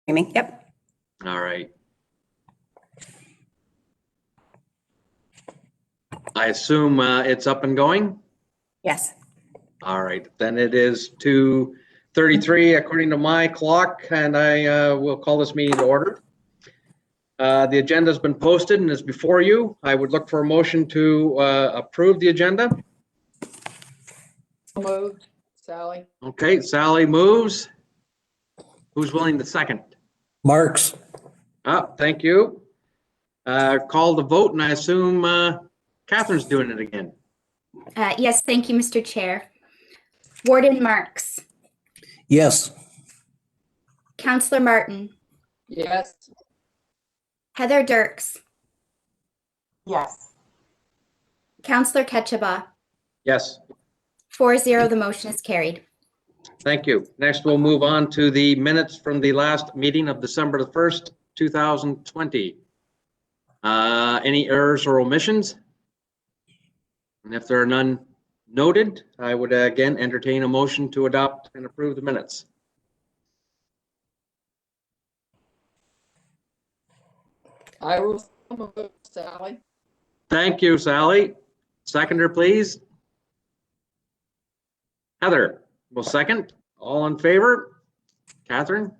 Streaming, yep. All right. I assume it's up and going? Yes. All right, then it is 2:33 according to my clock, and I will call this meeting to order. The agenda's been posted and is before you. I would look for a motion to approve the agenda. Moved, Sally. Okay, Sally moves. Who's willing to second? Marks. Thank you. Call the vote, and I assume Catherine's doing it again. Yes, thank you, Mr. Chair. Warden Marks, Yes. Councillor Martin, Yes. Heather Dirks, Yes. Councillor Ketchabah. Yes, 4-0, the motion is carried. thank you. Next, we'll move on to the minutes from the last meeting of December the 1st, 2020. Any errors or omissions? And if there are none noted, I would again entertain a motion to adopt and approve the minutes. I will move, Sally. Thank you, Sally. Seconder, please. Heather will second. All in favor? Catherine?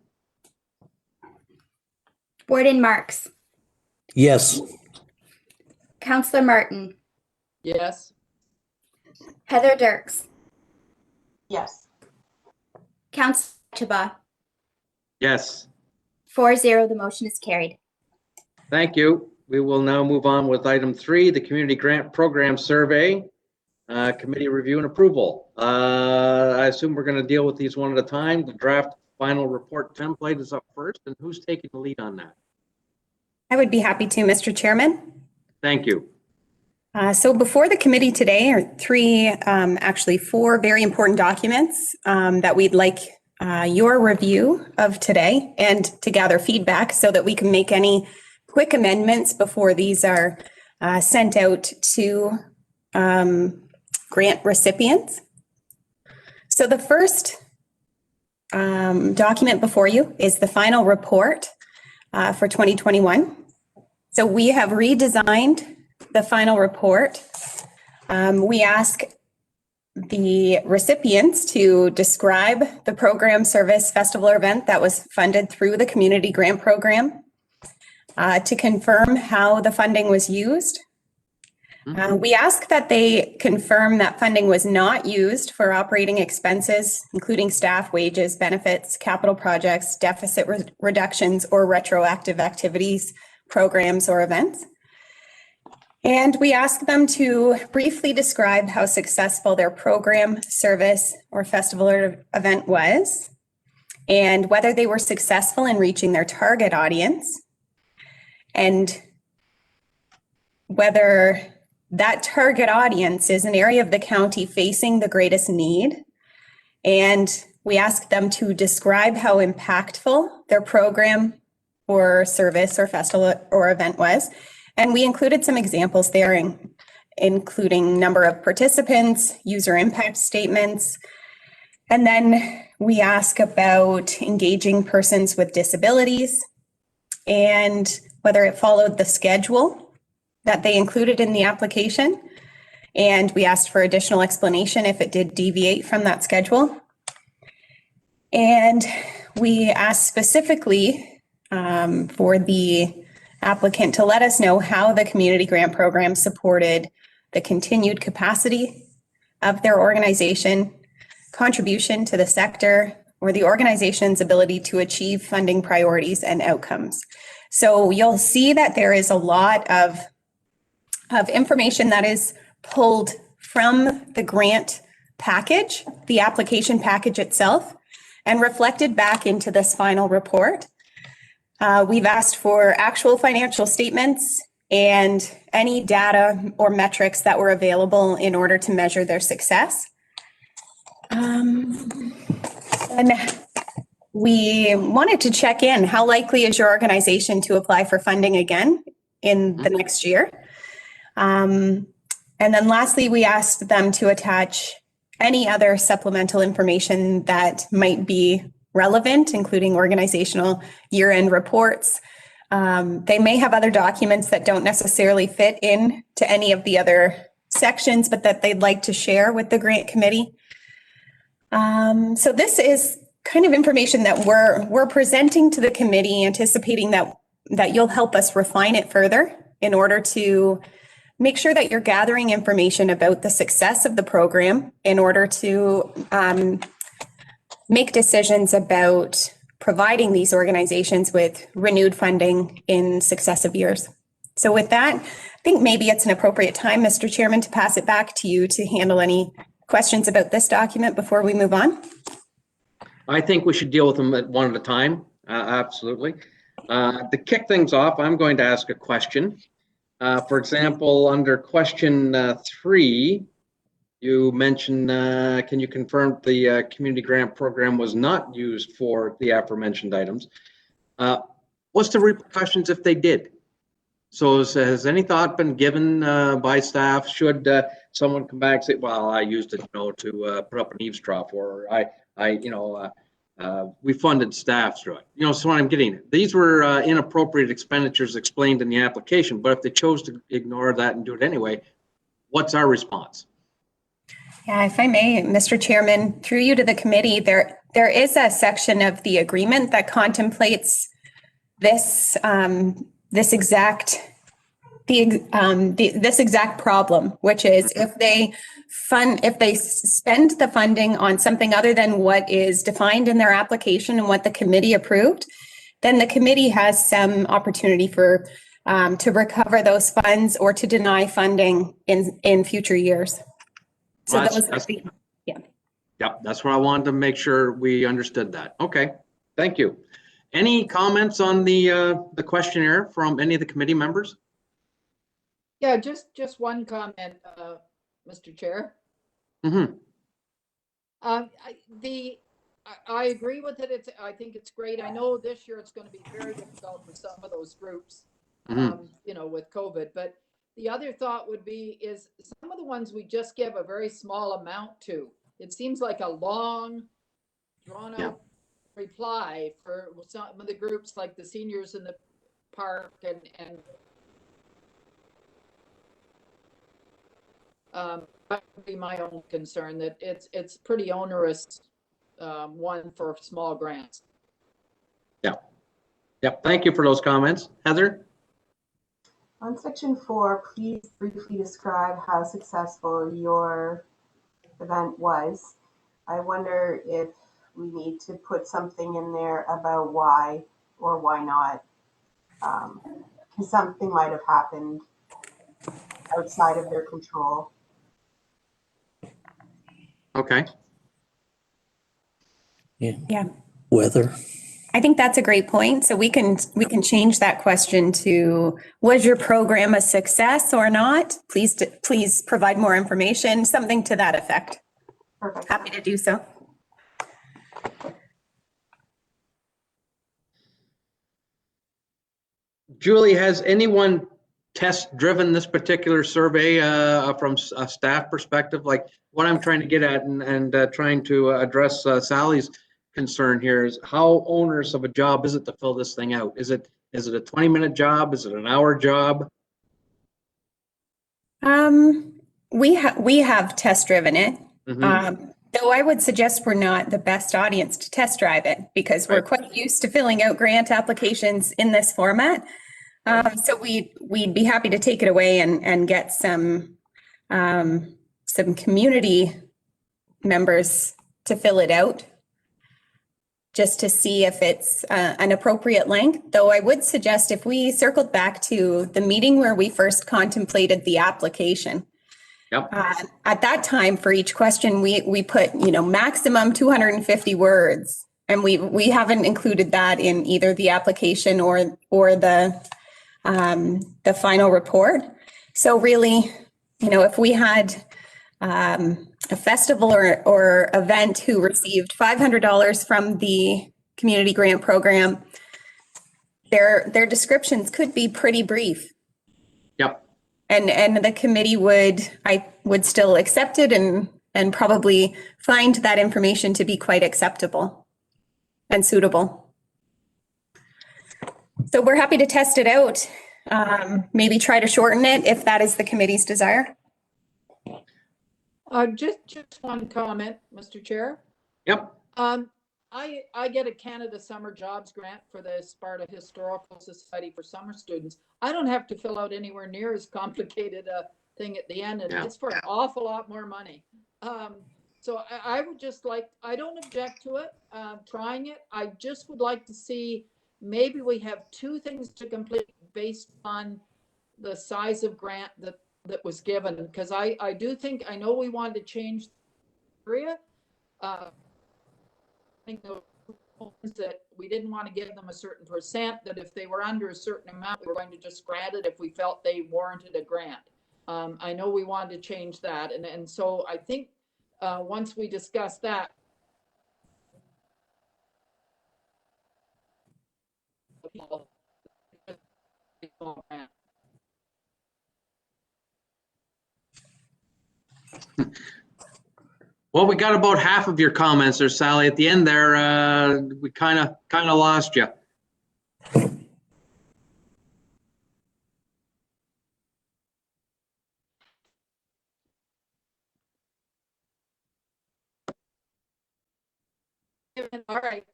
Warden Marks, Yes. Councillor Martin, Yes. Heather Dirks, Yes. Councillor Ketchabah. Yes. 4-0, the motion is carried. Thank you. We will now move on with item 3, the Community Grant Program Survey, Committee Review and Approval. I assume we're going to deal with these one at a time. The draft final report template is up first, and who's taking the lead on that? I would be happy to, Mr. Chairman. Thank you. So before the committee today are actually four very important documents that we'd like your review of today and to gather feedback so that we can make any quick amendments before these are sent out to grant recipients. So the first document before you is the final report for 2021. So we have redesigned the final report. We ask the recipients to describe the program, service, festival, or event that was funded through the community grant program, to confirm how the funding was used. We ask that they confirm that funding was not used for operating expenses, including staff wages, benefits, capital projects, deficit reductions, or retroactive activities, programs, or events. And we ask them to briefly describe how successful their program, service, or festival or event was, and whether they were successful in reaching their target audience, and whether that target audience is an area of the county facing the greatest need. And we ask them to describe how impactful their program or service or festival or event was. And we included some examples there, including number of participants, user impact statements. And then we ask about engaging persons with disabilities and whether it followed the schedule that they included in the application. And we asked for additional explanation if it did deviate from that schedule. And we asked specifically for the applicant to let us know how the community grant program supported the continued capacity of their organization, contribution to the sector, or the organization's ability to achieve funding priorities and outcomes. So you'll see that there is a lot of information that is pulled from the grant package, the application package itself, and reflected back into this final report. We've asked for actual financial statements and any data or metrics that were available in order to measure their success. And we wanted to check in, how likely is your organization to apply for funding again in the next year? And then lastly, we asked them to attach any other supplemental information that might be relevant, including organizational year-end reports. They may have other documents that don't necessarily fit in to any of the other sections, but that they'd like to share with the grant committee. So this is kind of information that we're presenting to the committee, anticipating that you'll help us refine it further in order to make sure that you're gathering information about the success of the program in order to make decisions about providing these organizations with renewed funding in successive years. So with that, I think maybe it's an appropriate time, Mr. Chairman, to pass it back to you to handle any questions about this document before we move on. I think we should deal with them one at a time. Absolutely. To kick things off, I'm going to ask a question. For example, under question 3, you mentioned, can you confirm the community grant program was not used for the aforementioned items? What's the repercussions if they did? So has any thought been given by staff? Should someone come back and say, well, I used it, to put up an eavesdrop, or we funded staff through it. So what I'm getting at, these were inappropriate expenditures explained in the application, but if they chose to ignore that and do it anyway, what's our response? Yeah, if I may, Mr. Chairman, through you to the committee, there is a section of the agreement that contemplates this this exact problem, which is if they spend the funding on something other than what is defined in their application and what the committee approved, then the committee has some opportunity for to recover those funds or to deny funding in future years. So Well, those Yep, that's what I wanted to make sure we understood that. Okay, thank you. Any comments on the questionnaire from any of the committee members? Yeah, just one comment, Mr. Chair. Mm-hmm. I agree with it. I think it's great. I know this year it's going to be very difficult for some of those groups, with COVID. But the other thought would be is some of the ones we just give a very small amount to. It seems like a long, drawn out reply for some of the groups, like the seniors in the park and that would be my own concern, that it's pretty onerous one for small grants. Yep. Thank you for those comments. Heather? On section 4, please briefly describe how successful your event was. I wonder if we need to put something in there about why or why not. Because something might have happened outside of their control. Okay. Yeah. Weather. I think that's a great point. So we can change that question to, was your program a success or not? Please provide more information, something to that effect. Perfect. Happy to do so. Julie, has anyone test driven this particular survey from a staff perspective? Like what I'm trying to get at and trying to address Sally's concern here is how onerous of a job is it to fill this thing out? Is it a 20-minute job? Is it an hour job? We have test driven it. Mhm. Though I would suggest we're not the best audience to test drive it because we're quite used to filling out grant applications in this format. So we'd be happy to take it away and get some community members to fill it out just to see if it's an appropriate length. Though I would suggest if we circled back to the meeting where we first contemplated the application, at that time for each question, we put, maximum 250 words. And we haven't included that in either the application or the final report. So really, if we had a festival or event who received $500 from the community grant program, their descriptions could be pretty brief. Yep. And the committee would still accept it and probably find that information to be quite acceptable. and suitable. So we're happy to test it out. Maybe try to shorten it if that is the committee's desire. Just one comment, Mr. Chair. Yep. I get a Canada Summer Jobs Grant for the Sparta Historical Society for summer students. I don't have to fill out anywhere near as complicated a thing at the end, and Yeah. it's for an awful lot more money. So I would just like, I don't object to it, trying it. I just would like to see, maybe we have 2 things to complete based on the size of grant that was given, because I do think, I know we wanted to change the area. I think the ones that we didn't want to give them a certain percent, that if they were under a certain amount, we were going to just grant it if we felt they warranted a grant. I know we wanted to change that. And so I think once we discuss that, Well, we got about half of your comments there, Sally. At the end there, we kind of lost you. all right.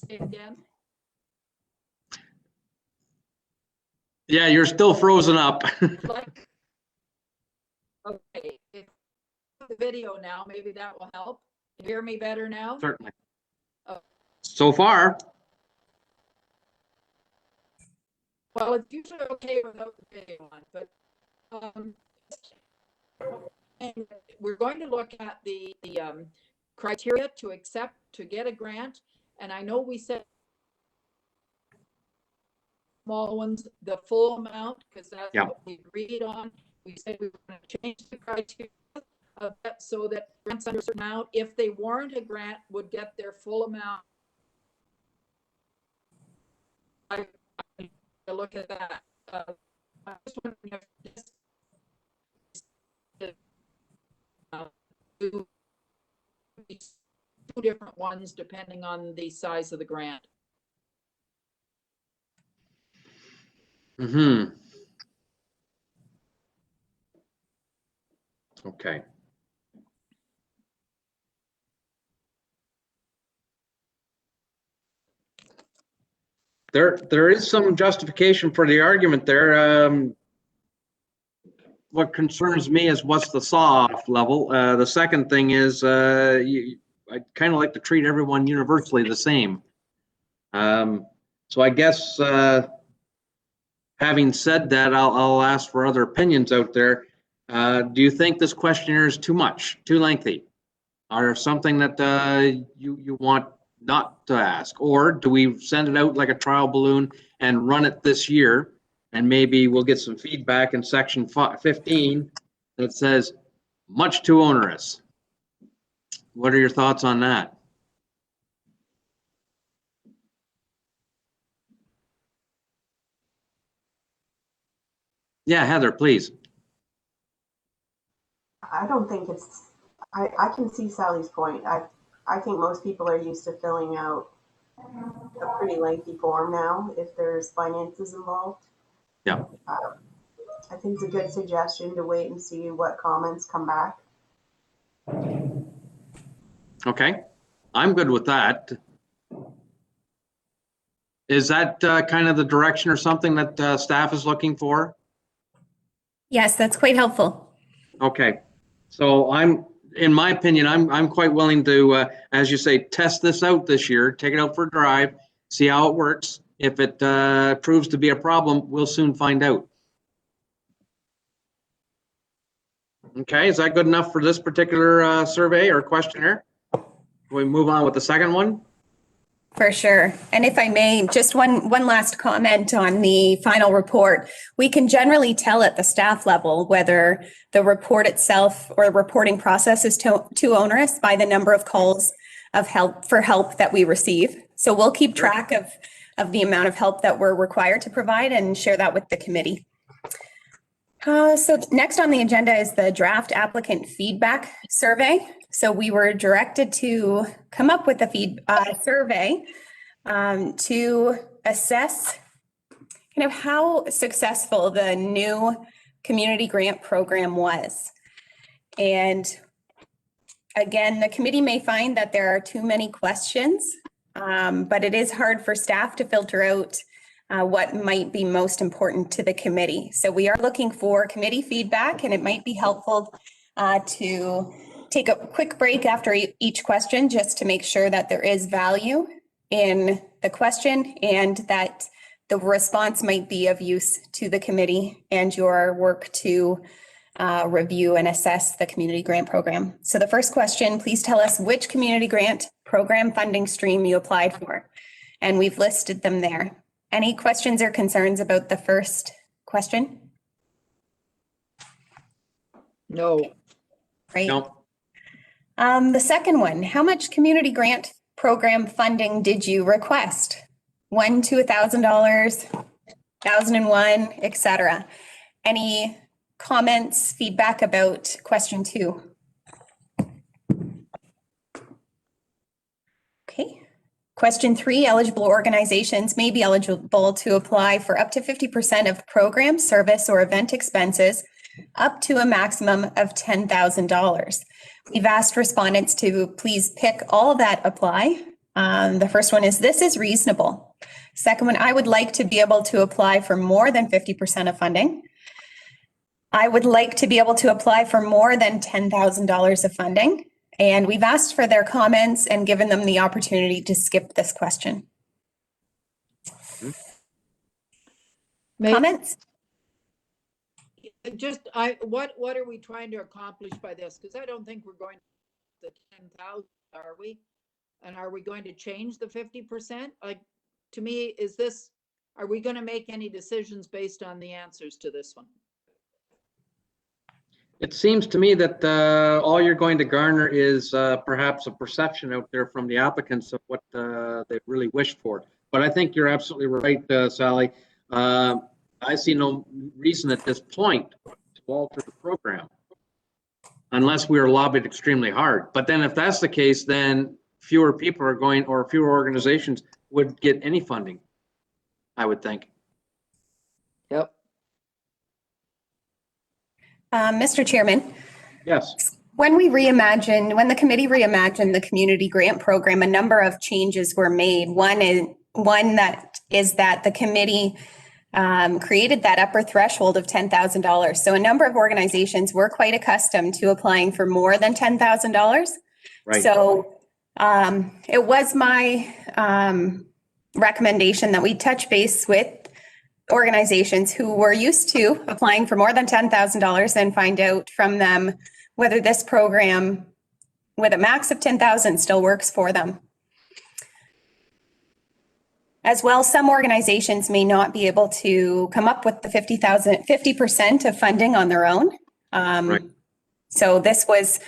Say again. Yeah, you're still frozen up. Like, okay, if the video now, maybe that will help. You hear me better now? Certainly. Oh. So far. Well, it's usually okay without the video on, but and we're going to look at the criteria to get a grant. And I know we said small ones, the full amount, because that's what we agreed on. We said we were going to change the criteria so that grants under a certain amount, if they warrant a grant, would get their full amount. I look at that. I just wondering if this two different ones depending on the size of the grant. Mm-hmm. Okay. There is some justification for the argument there. What concerns me is what's the saw-off level. The second thing is I kind of like to treat everyone universally the same. So I guess having said that, I'll ask for other opinions out there. Do you think this questionnaire is too much, too lengthy, or something that you want not to ask? Or do we send it out like a trial balloon and run it this year, and maybe we'll get some feedback in section 15 that says much too onerous? What are your thoughts on that? Yeah, Heather, please. I don't think it's, I can see Sally's point. I think most people are used to filling out a pretty lengthy form now if there's finances involved. Yeah. I think it's a good suggestion to wait and see what comments come back. Okay, I'm good with that. Is that kind of the direction or something that staff is looking for? Yes, that's quite helpful. Okay, so in my opinion, I'm quite willing to, as you say, test this out this year, take it out for a drive, see how it works. If it proves to be a problem, we'll soon find out. Okay, is that good enough for this particular survey or questionnaire? We move on with the second one. For sure. And if I may, just one last comment on the final report. We can generally tell at the staff level whether the report itself or the reporting process is too onerous by the number of calls of help that we receive. So we'll keep track of the amount of help that we're required to provide and share that with the committee. So next on the agenda is the draft applicant feedback survey. So we were directed to come up with a survey to assess kind of how successful the new community grant program was. And again, the committee may find that there are too many questions, but it is hard for staff to filter out what might be most important to the committee. So we are looking for committee feedback, and it might be helpful to take a quick break after each question just to make sure that there is value in the question and that the response might be of use to the committee and your work to review and assess the community grant program. So the first question, please tell us which community grant program funding stream you applied for. And we've listed them there. Any questions or concerns about the first question? No. Right. No. The second one, how much community grant program funding did you request? $1 to $1,000, 1,001, etc. Any comments, feedback about question 2? Okay. Question 3, eligible organizations may be eligible to apply for up to 50% of program, service, or event expenses up to a maximum of $10,000. We've asked respondents to please pick all that apply. The first one is, this is reasonable. Second one, I would like to be able to apply for more than 50% of funding. I would like to be able to apply for more than $10,000 of funding. And we've asked for their comments and given them the opportunity to skip this question. Comments? Just, what are we trying to accomplish by this? Because I don't think we're going to the 10,000, are we? And are we going to change the 50%? Like, to me, are we going to make any decisions based on the answers to this one? It seems to me that all you're going to garner is perhaps a perception out there from the applicants of what they really wish for. But I think you're absolutely right, Sally. I see no reason at this point to alter the program unless we are lobbied extremely hard. But then if that's the case, then fewer people are going, or fewer organizations would get any funding, I would think. Yep. Mr. Chairman, Yes. when the committee reimagined the community grant program, a number of changes were made. One is that the committee created that upper threshold of $10,000. So a number of organizations were quite accustomed to applying for more than $10,000. Right. So it was my recommendation that we touch base with organizations who were used to applying for more than $10,000 and find out from them whether this program with a max of $10,000 still works for them. As well, some organizations may not be able to come up with the 50% of funding on their own. Right. So this was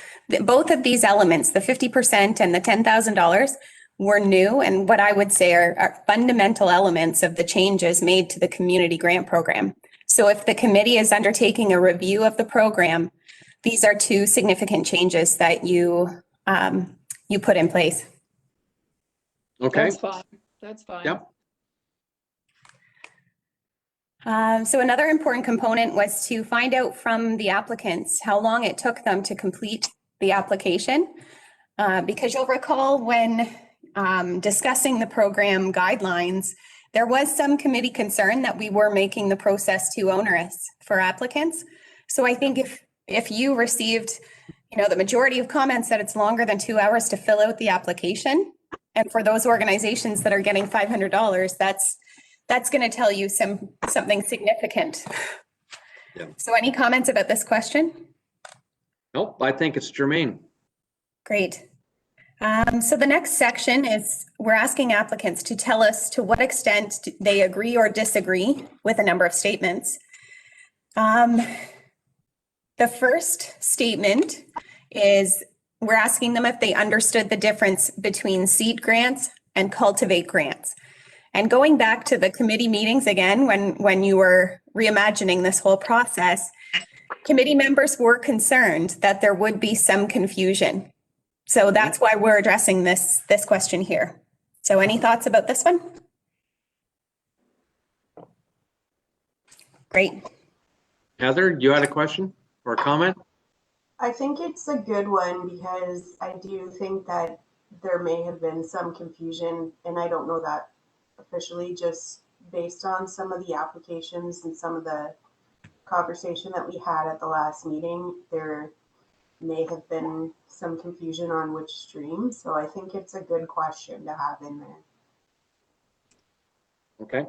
both of these elements, the 50% and the $10,000 were new, and what I would say are fundamental elements of the changes made to the community grant program. So if the committee is undertaking a review of the program, these are 2 significant changes that you put in place. Okay. That's fine. That's fine. Yep. So another important component was to find out from the applicants how long it took them to complete the application. Because you'll recall when discussing the program guidelines, there was some committee concern that we were making the process too onerous for applicants. So I think if you received, the majority of comments that it's longer than 2 hours to fill out the application, and for those organizations that are getting $500, that's going to tell you something significant. Yeah. So any comments about this question? Nope, I think it's germane. Great. So the next section is we're asking applicants to tell us to what extent they agree or disagree with a number of statements. The first statement is we're asking them if they understood the difference between seed grants and cultivate grants. And going back to the committee meetings again, when you were reimagining this whole process, committee members were concerned that there would be some confusion. So that's why we're addressing this question here. So any thoughts about this one? Great. Heather, you had a question or a comment? I think it's a good one because I do think that there may have been some confusion, and I don't know that officially, just based on some of the applications and some of the conversation that we had at the last meeting, there may have been some confusion on which stream. So I think it's a good question to have in there. Okay.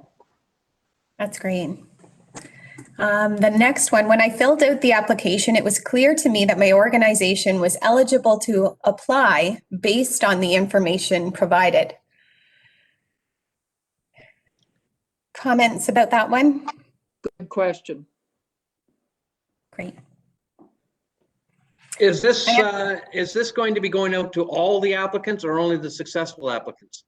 That's great. The next one, when I filled out the application, it was clear to me that my organization was eligible to apply based on the information provided. Comments about that one? Good question. Great. Is this going to be going out to all the applicants or only the successful applicants?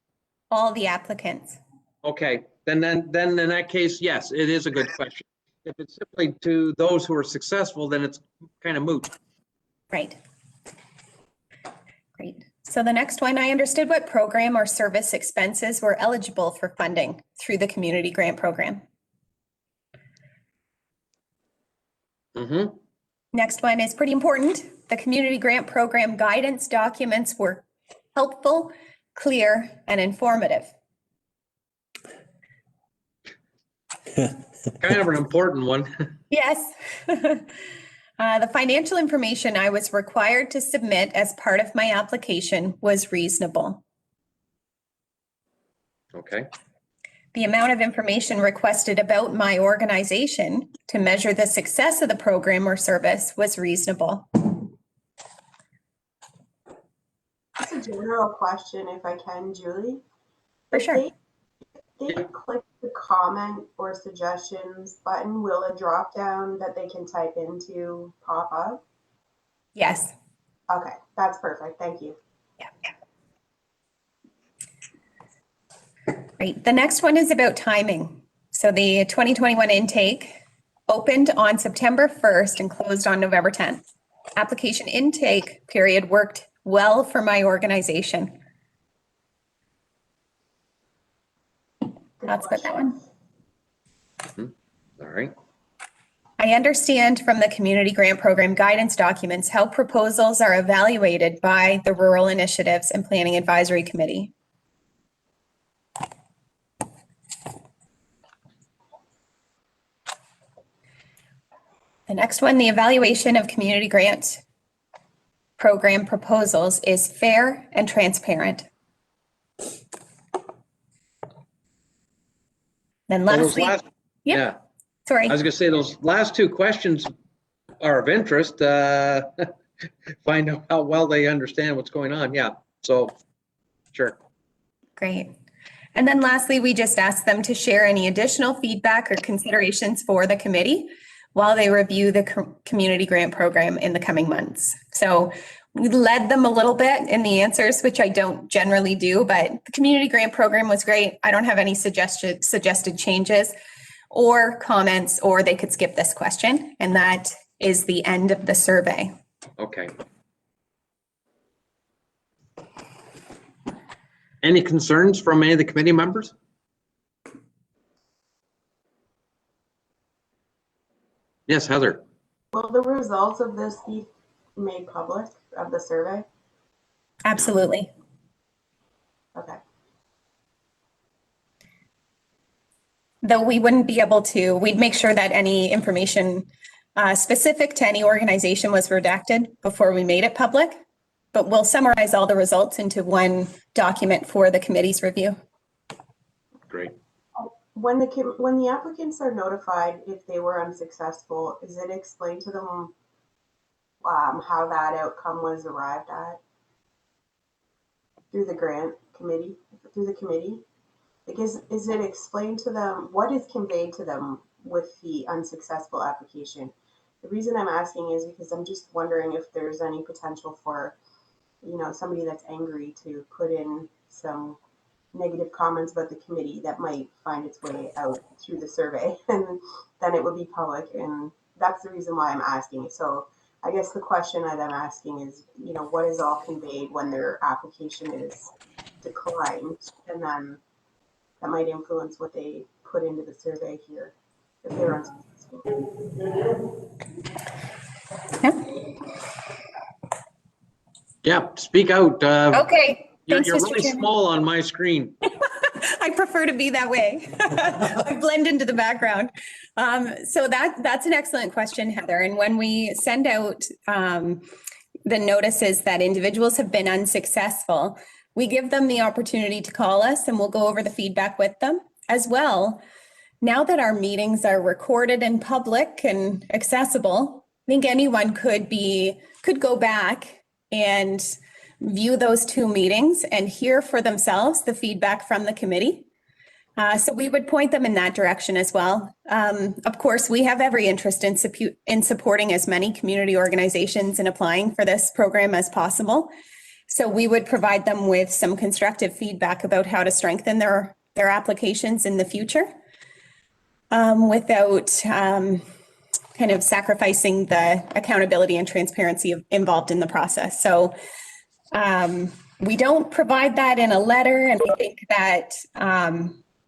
All the applicants. Okay, then in that case, yes, it is a good question. If it's simply to those who are successful, then it's kind of moot. Right. Great. So the next one, I understood what program or service expenses were eligible for funding through the community grant program. Mm-hmm. Next one is pretty important. The community grant program guidance documents were helpful, clear, and informative. Kind of an important one. Yes. The financial information I was required to submit as part of my application was reasonable. Okay. The amount of information requested about my organization to measure the success of the program or service was reasonable. Just a general question, if I can, Julie. For sure. They click the comment or suggestions button, will a drop down that they can type into pop up? Yes. Okay, that's perfect. Thank you. Great. The next one is about timing. So the 2021 intake opened on September 1st and closed on November 10th. Application intake period worked well for my organization. Good That's about that one. All right. I understand from the community grant program guidance documents how proposals are evaluated by the Rural Initiatives and Planning Advisory Committee. The next one, the evaluation of community grant program proposals is fair and transparent. Then Well, those lastly, last- Yep. Yeah, sorry, I was gonna say those last two questions are of interest. Find out how well they understand what's going on. Yeah, so, sure. great. And then lastly, we just asked them to share any additional feedback or considerations for the committee while they review the community grant program in the coming months. So we led them a little bit in the answers, which I don't generally do, but the community grant program was great. I don't have any suggested changes or comments, or they could skip this question. And that is the end of the survey. Okay. Any concerns from any of the committee members? Yes, Heather. Will the results of this be made public, of the survey? Absolutely. Okay. Though we wouldn't be able to, we'd make sure that any information specific to any organization was redacted before we made it public, but we'll summarize all the results into one document for the committee's review. Great. When the applicants are notified if they were unsuccessful, is it explained to them how that outcome was arrived at through the grant committee, through the committee? Like, is it explained to them, what is conveyed to them with the unsuccessful application? The reason I'm asking is because I'm just wondering if there's any potential for, somebody that's angry to put in some negative comments about the committee that might find its way out through the survey, and then it would be public. And that's the reason why I'm asking. So I guess the question that I'm asking is, what is all conveyed when their application is declined? And then that might influence what they put into the survey here if they're unsuccessful. Yeah, speak out. Okay, You're thanks, Mr. really Chairman. small on my screen. I prefer to be that way. I blend into the background. So that's an excellent question, Heather. And when we send out the notices that individuals have been unsuccessful, we give them the opportunity to call us and we'll go over the feedback with them as well. Now that our meetings are recorded and public and accessible, I think anyone could go back and view those 2 meetings and hear for themselves the feedback from the committee. So we would point them in that direction as well. Of course, we have every interest in supporting as many community organizations in applying for this program as possible. So we would provide them with some constructive feedback about how to strengthen their applications in the future without kind of sacrificing the accountability and transparency involved in the process. So we don't provide that in a letter, and I think that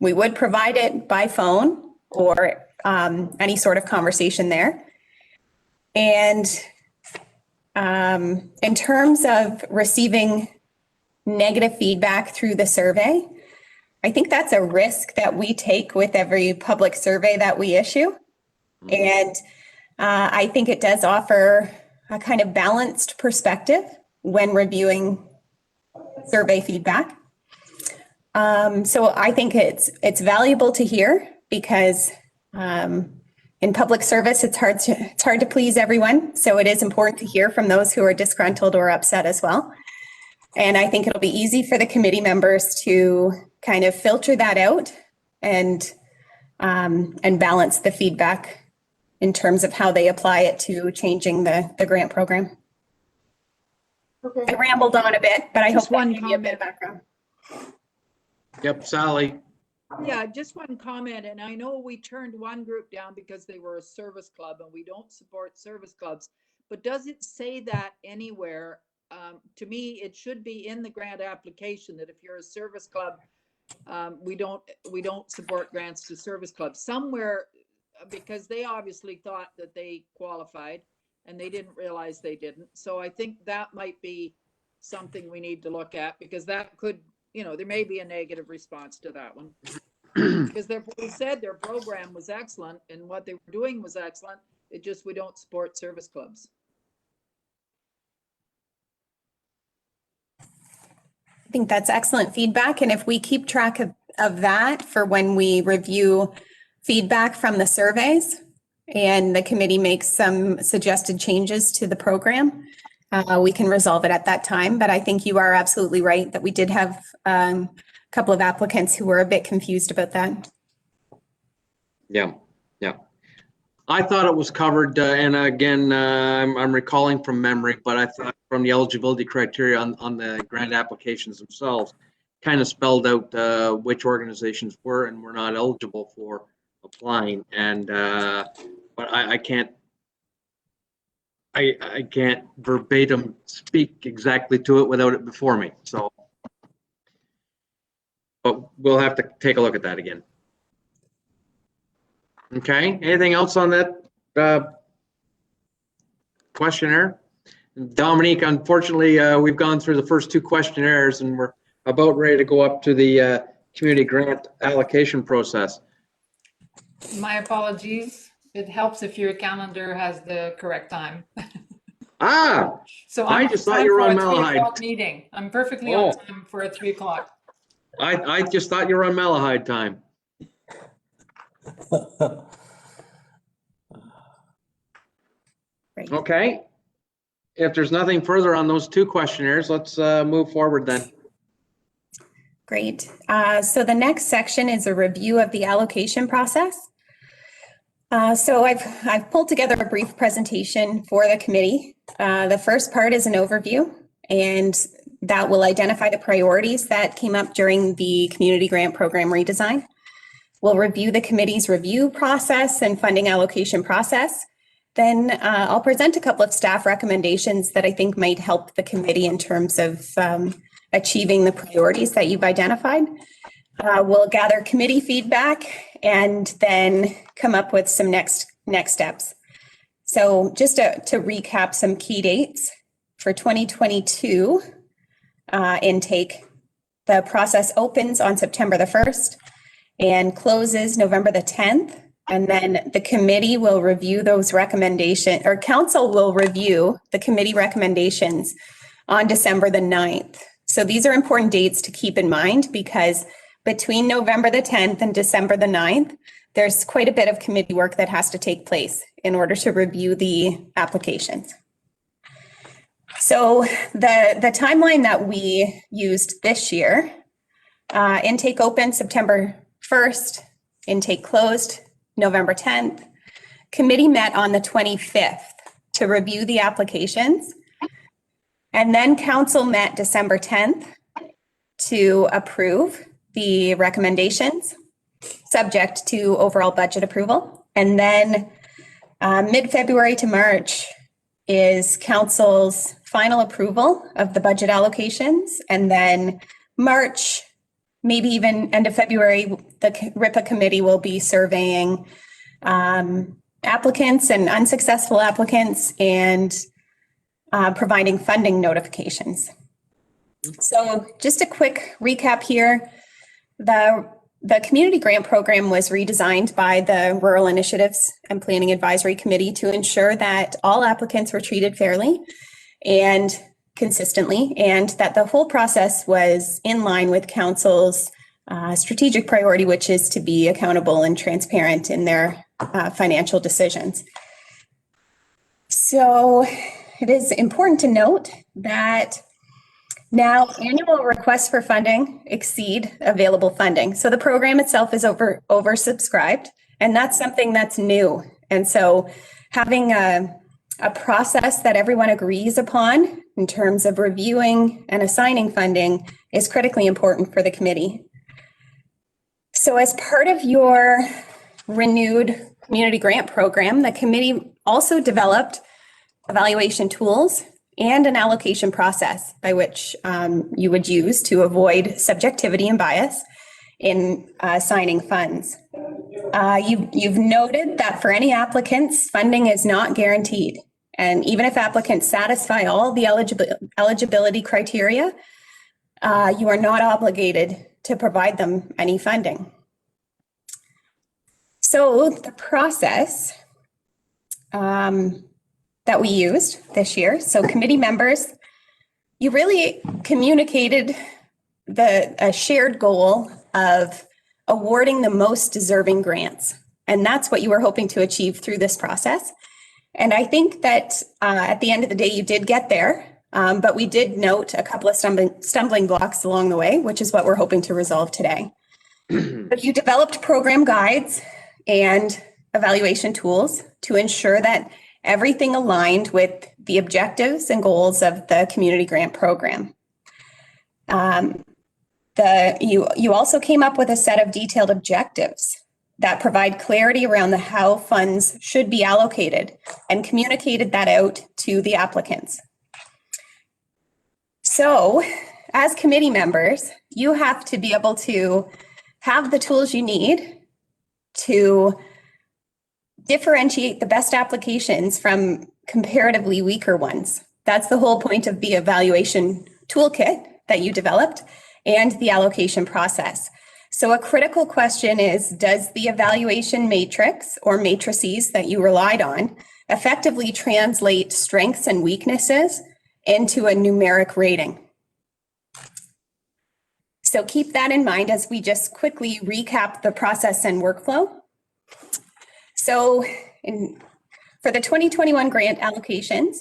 we would provide it by phone or any sort of conversation there. And in terms of receiving negative feedback through the survey, I think that's a risk that we take with every public survey that we issue. And I think it does offer a kind of balanced perspective when reviewing survey feedback. So I think it's valuable to hear because in public service, it's hard to please everyone. So it is important to hear from those who are disgruntled or upset as well. And I think it'll be easy for the committee members to kind of filter that out and balance the feedback in terms of how they apply it to changing the grant program. Okay. I rambled on a bit, but I Just hope that one gave you a bit of comment. background. Yep, Sally. Yeah, just one comment, and I know we turned one group down because they were a service club and we don't support service clubs, but does it say that anywhere? To me, it should be in the grant application that if you're a service club, we don't support grants to service clubs somewhere, because they obviously thought that they qualified and they didn't realize they didn't. So I think that might be something we need to look at, because that could, there may be a negative response to that one. Because they said their program was excellent and what they were doing was excellent. It just, we don't support service clubs. I think that's excellent feedback. And if we keep track of that for when we review feedback from the surveys and the committee makes some suggested changes to the program, we can resolve it at that time. But I think you are absolutely right that we did have a couple of applicants who were a bit confused about that. Yeah. I thought it was covered, and again, I'm recalling from memory, but I thought from the eligibility criteria on the grant applications themselves, kind of spelled out which organizations were and were not eligible for applying. And but I can't verbatim speak exactly to it without it before me. So, but we'll have to take a look at that again. Okay, anything else on that questionnaire? Dominique, unfortunately, we've gone through the first 2 questionnaires and we're about ready to go up to the community grant allocation process. My apologies. It helps if your calendar has the correct time. Ah, So I I'm just thought on you were for on a 3 Malahide. o'clock meeting. I'm perfectly Oh. on time for a 3 o'clock. I just thought you were on Malahide time. Great. Okay. If there's nothing further on those 2 questionnaires, let's move forward then. Great. So the next section is a review of the allocation process. So I've pulled together a brief presentation for the committee. The first part is an overview, and that will identify the priorities that came up during the community grant program redesign. We'll review the committee's review process and funding allocation process, then I'll present a couple of staff recommendations that I think might help the committee in terms of achieving the priorities that you've identified. We'll gather committee feedback and then come up with some next steps. So just to recap some key dates for 2022 intake, the process opens on September the 1st and closes November the 10th. And then the committee will review those recommendations, or council will review the committee recommendations on December the 9th. So these are important dates to keep in mind because between November the 10th and December the 9th, there's quite a bit of committee work that has to take place in order to review the applications. So the timeline that we used this year, intake opened September 1st, intake closed November 10th. Committee met on the 25th to review the applications. And then council met December 10th to approve the recommendations, subject to overall budget approval. And then mid-February to March is council's final approval of the budget allocations. And then March, maybe even end of February, the RIPA committee will be surveying applicants and unsuccessful applicants and providing funding notifications. So just a quick recap here. The community grant program was redesigned by the Rural Initiatives and Planning Advisory Committee to ensure that all applicants were treated fairly and consistently, and that the whole process was in line with council's strategic priority, which is to be accountable and transparent in their financial decisions. So it is important to note that now annual requests for funding exceed available funding. So the program itself is oversubscribed, and that's something that's new. And so having a process that everyone agrees upon in terms of reviewing and assigning funding is critically important for the committee. So as part of your renewed community grant program, the committee also developed evaluation tools and an allocation process by which you would use to avoid subjectivity and bias in assigning funds. You've noted that for any applicants, funding is not guaranteed. And even if applicants satisfy all the eligibility criteria, you are not obligated to provide them any funding. So the process that we used this year, so committee members, you really communicated a shared goal of awarding the most deserving grants. And that's what you were hoping to achieve through this process. And I think that at the end of the day, you did get there, but we did note a couple of stumbling blocks along the way, which is what we're hoping to resolve today. But you developed program guides and evaluation tools to ensure that everything aligned with the objectives and goals of the community grant program. You also came up with a set of detailed objectives that provide clarity around how funds should be allocated and communicated that out to the applicants. So as committee members, you have to be able to have the tools you need to differentiate the best applications from comparatively weaker ones. That's the whole point of the evaluation toolkit that you developed and the allocation process. So a critical question is, does the evaluation matrix or matrices that you relied on effectively translate strengths and weaknesses into a numeric rating? So keep that in mind as we just quickly recap the process and workflow. So for the 2021 grant allocations,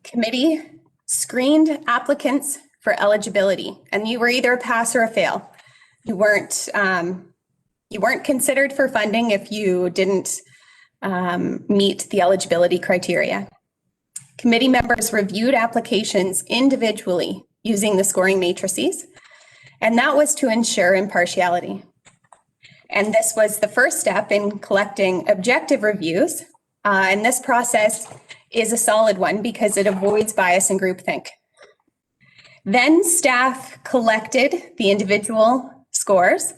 committee screened applicants for eligibility, and you were either a pass or a fail. You weren't considered for funding if you didn't meet the eligibility criteria. Committee members reviewed applications individually using the scoring matrices, and that was to ensure impartiality. And this was the first step in collecting objective reviews And this process is a solid one because it avoids bias and groupthink. Then staff collected the individual scores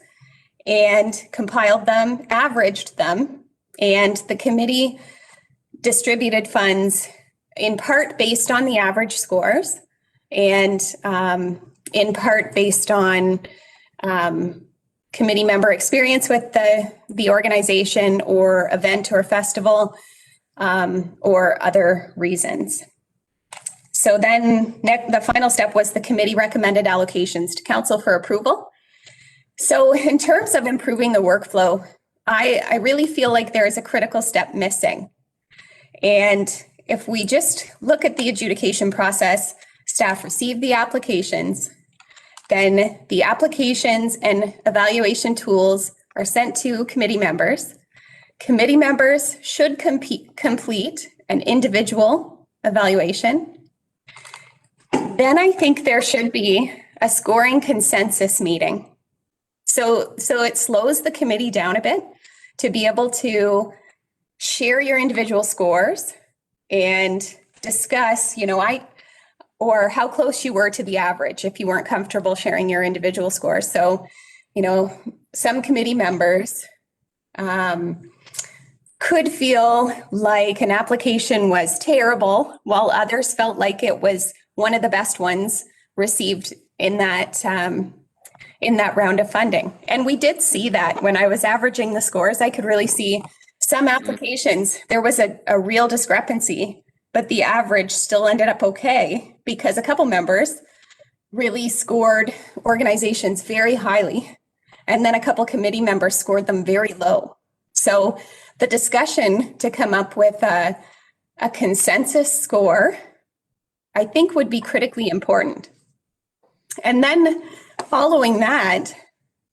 and compiled them, averaged them, and the committee distributed funds in part based on the average scores and in part based on committee member experience with the organization or event or festival or other reasons. So then the final step was the committee recommended allocations to council for approval. So in terms of improving the workflow, I really feel like there is a critical step missing. And if we just look at the adjudication process, staff receive the applications, then the applications and evaluation tools are sent to committee members. Committee members should complete an individual evaluation. Then I think there should be a scoring consensus meeting. So it slows the committee down a bit to be able to share your individual scores and discuss, or how close you were to the average if you weren't comfortable sharing your individual scores. So, some committee members could feel like an application was terrible, while others felt like it was one of the best ones received in that round of funding. And we did see that when I was averaging the scores. I could really see some applications, there was a real discrepancy, but the average still ended up okay because a couple members really scored organizations very highly. And then a couple committee members scored them very low. So the discussion to come up with a consensus score, I think, would be critically important. And then following that,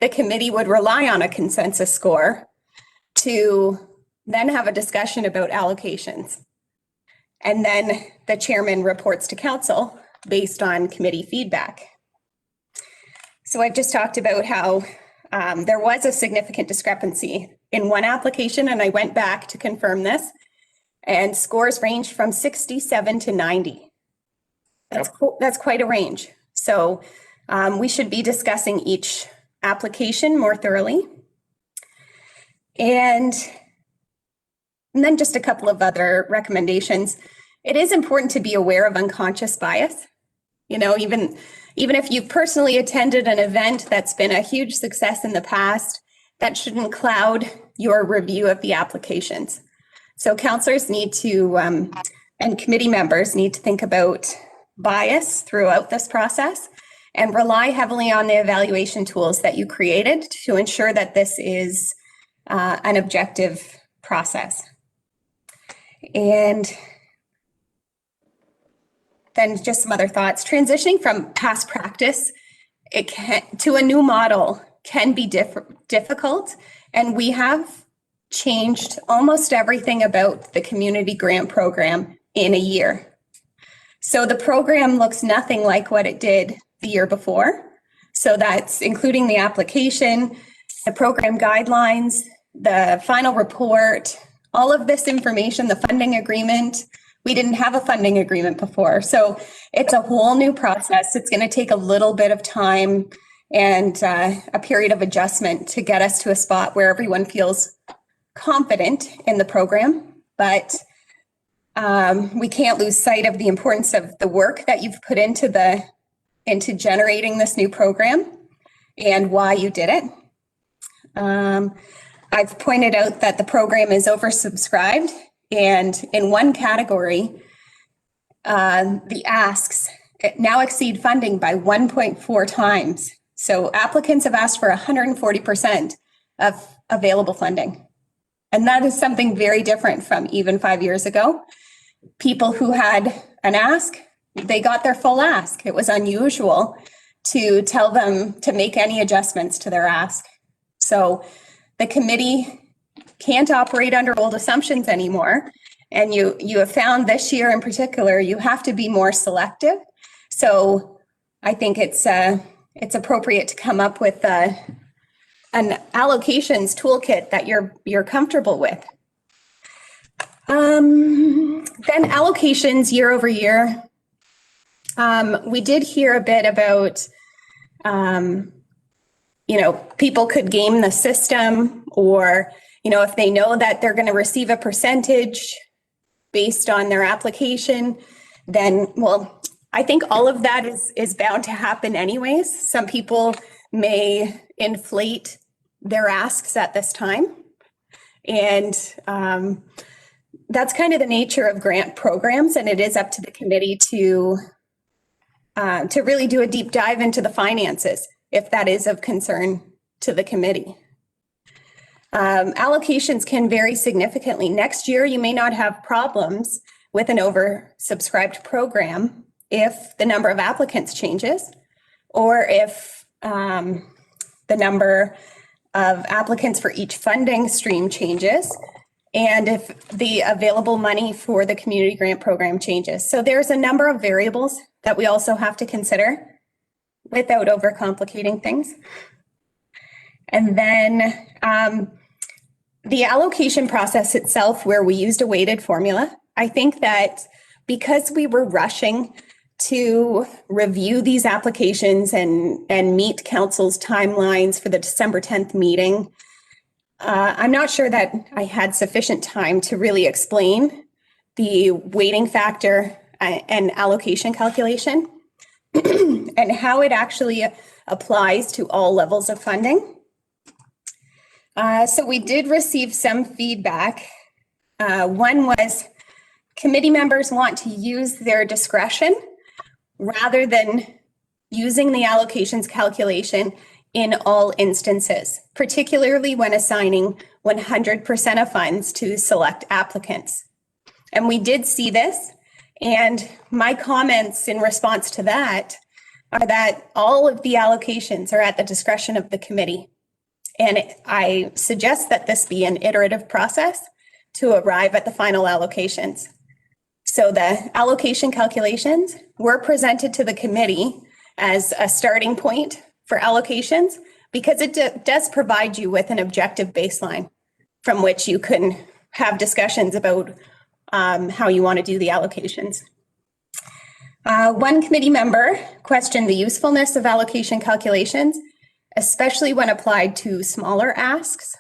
the committee would rely on a consensus score to then have a discussion about allocations. And then the chairman reports to council based on committee feedback. So I've just talked about how there was a significant discrepancy in one application, and I went back to confirm this, and scores ranged from 67 to 90. That's quite a range. So we should be discussing each application more thoroughly. And then just a couple of other recommendations. It is important to be aware of unconscious bias. Even if you've personally attended an event that's been a huge success in the past, that shouldn't cloud your review of the applications. So councillors need to, and committee members need to think about bias throughout this process and rely heavily on the evaluation tools that you created to ensure that this is an objective process. And then just some other thoughts. Transitioning from past practice to a new model can be difficult, and we have changed almost everything about the community grant program in a year. So the program looks nothing like what it did the year before. So that's including the application, the program guidelines, the final report, all of this information, the funding agreement. We didn't have a funding agreement before. So it's a whole new process. It's going to take a little bit of time and a period of adjustment to get us to a spot where everyone feels confident in the program. But we can't lose sight of the importance of the work that you've put into generating this new program and why you did it. I've pointed out that the program is oversubscribed, and in one category, the asks now exceed funding by 1.4 times. So applicants have asked for 140% of available funding. And that is something very different from even 5 years ago. People who had an ask, they got their full ask. It was unusual to tell them to make any adjustments to their ask. So the committee can't operate under old assumptions anymore. And you have found this year in particular, you have to be more selective. So I think it's appropriate to come up with an allocations toolkit that you're comfortable with. Then allocations year over year. We did hear a bit about, people could game the system, or, if they know that they're going to receive a percentage based on their application, then, well, I think all of that is bound to happen anyways. Some people may inflate their asks at this time. And that's kind of the nature of grant programs, and it is up to the committee to really do a deep dive into the finances, if that is of concern to the committee. Allocations can vary significantly. Next year, you may not have problems with an oversubscribed program if the number of applicants changes, or if the number of applicants for each funding stream changes, and if the available money for the community grant program changes. So there's a number of variables that we also have to consider without overcomplicating things. And then the allocation process itself, where we used a weighted formula, I think that because we were rushing to review these applications and meet council's timelines for the December 10th meeting, I'm not sure that I had sufficient time to really explain the weighting factor and allocation calculation and how it actually applies to all levels of funding. So we did receive some feedback. One was committee members want to use their discretion rather than using the allocations calculation in all instances, particularly when assigning 100% of funds to select applicants. And we did see this, and my comments in response to that are that all of the allocations are at the discretion of the committee. And I suggest that this be an iterative process to arrive at the final allocations. So the allocation calculations were presented to the committee as a starting point for allocations, because it does provide you with an objective baseline from which you can have discussions about how you want to do the allocations. One committee member questioned the usefulness of allocation calculations, especially when applied to smaller asks.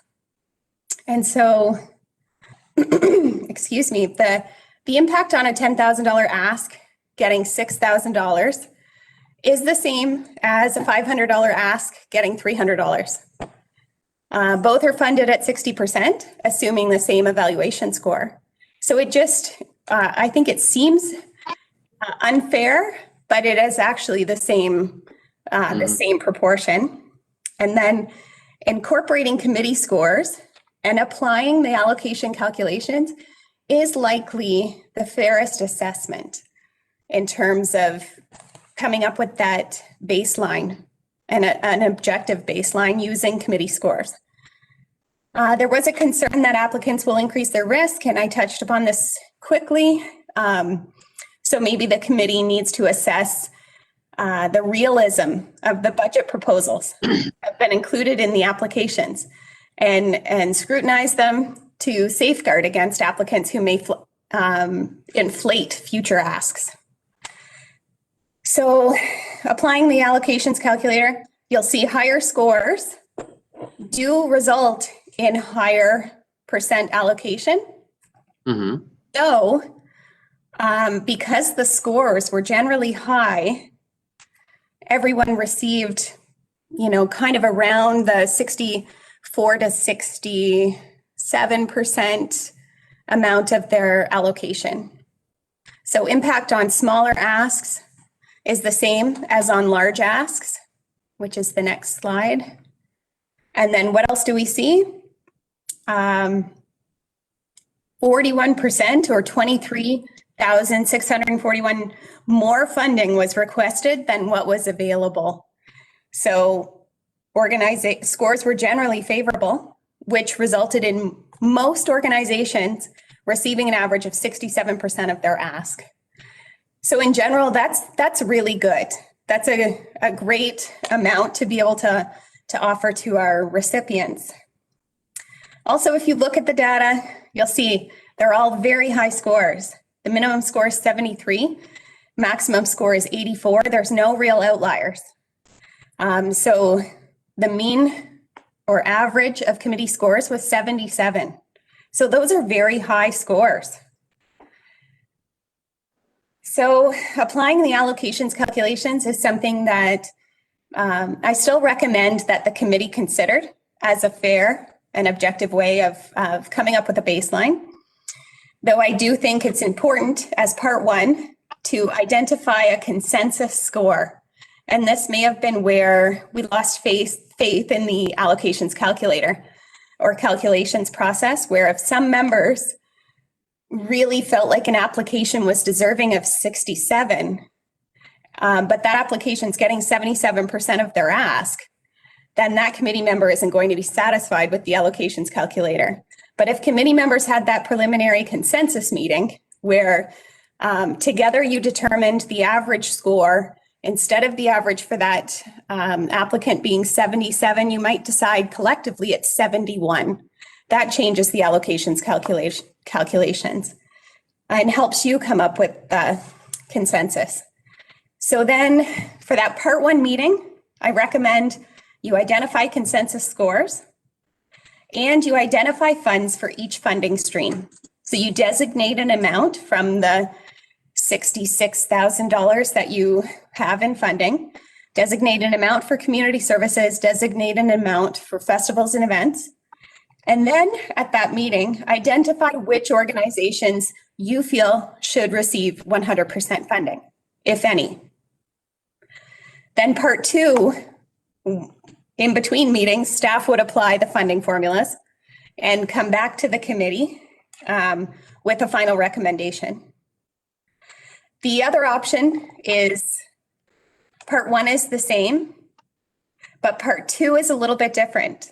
And so, excuse me, the impact on a $10,000 ask getting $6,000 is the same as a $500 ask getting $300. Both are funded at 60%, assuming the same evaluation score. So it just, I think it seems unfair, but it is actually the same proportion. And then incorporating committee scores and applying the allocation calculations is likely the fairest assessment in terms of coming up with that baseline and an objective baseline using committee scores. There was a concern that applicants will increase their risk, and I touched upon this quickly. So maybe the committee needs to assess the realism of the budget proposals that have been included in the applications and scrutinize them to safeguard against applicants who may inflate future asks. So applying the allocations calculator, you'll see higher scores do result in higher percent allocation. Mm-hmm. So because the scores were generally high, everyone received, kind of around the 64 to 67% amount of their allocation. So impact on smaller asks is the same as on large asks, which is the next slide. And then what else do we see? 41% or 23,641 more funding was requested than what was available. So scores were generally favorable, which resulted in most organizations receiving an average of 67% of their ask. So in general, that's really good. That's a great amount to be able to offer to our recipients. Also, if you look at the data, you'll see They're all very high scores. The minimum score is 73, maximum score is 84. There's no real outliers. So the mean or average of committee scores was 77. So those are very high scores. So applying the allocations calculations is something that I still recommend that the committee considered as a fair and objective way of coming up with a baseline. Though I do think it's important as part one to identify a consensus score. And this may have been where we lost faith in the allocations calculator or calculations process, where if some members really felt like an application was deserving of 67, but that application's getting 77% of their ask, then that committee member isn't going to be satisfied with the allocations calculator. But if committee members had that preliminary consensus meeting where together you determined the average score, instead of the average for that applicant being 77, you might decide collectively it's 71. That changes the allocations calculations and helps you come up with the consensus. So then for that part one meeting, I recommend you identify consensus scores and you identify funds for each funding stream. So you designate an amount from the $66,000 that you have in funding, designate an amount for community services, designate an amount for festivals and events. And then at that meeting, identify which organizations you feel should receive 100% funding, if any. Then part two, in between meetings, staff would apply the funding formulas and come back to the committee with a final recommendation. The other option is part one is the same, but part two is a little bit different.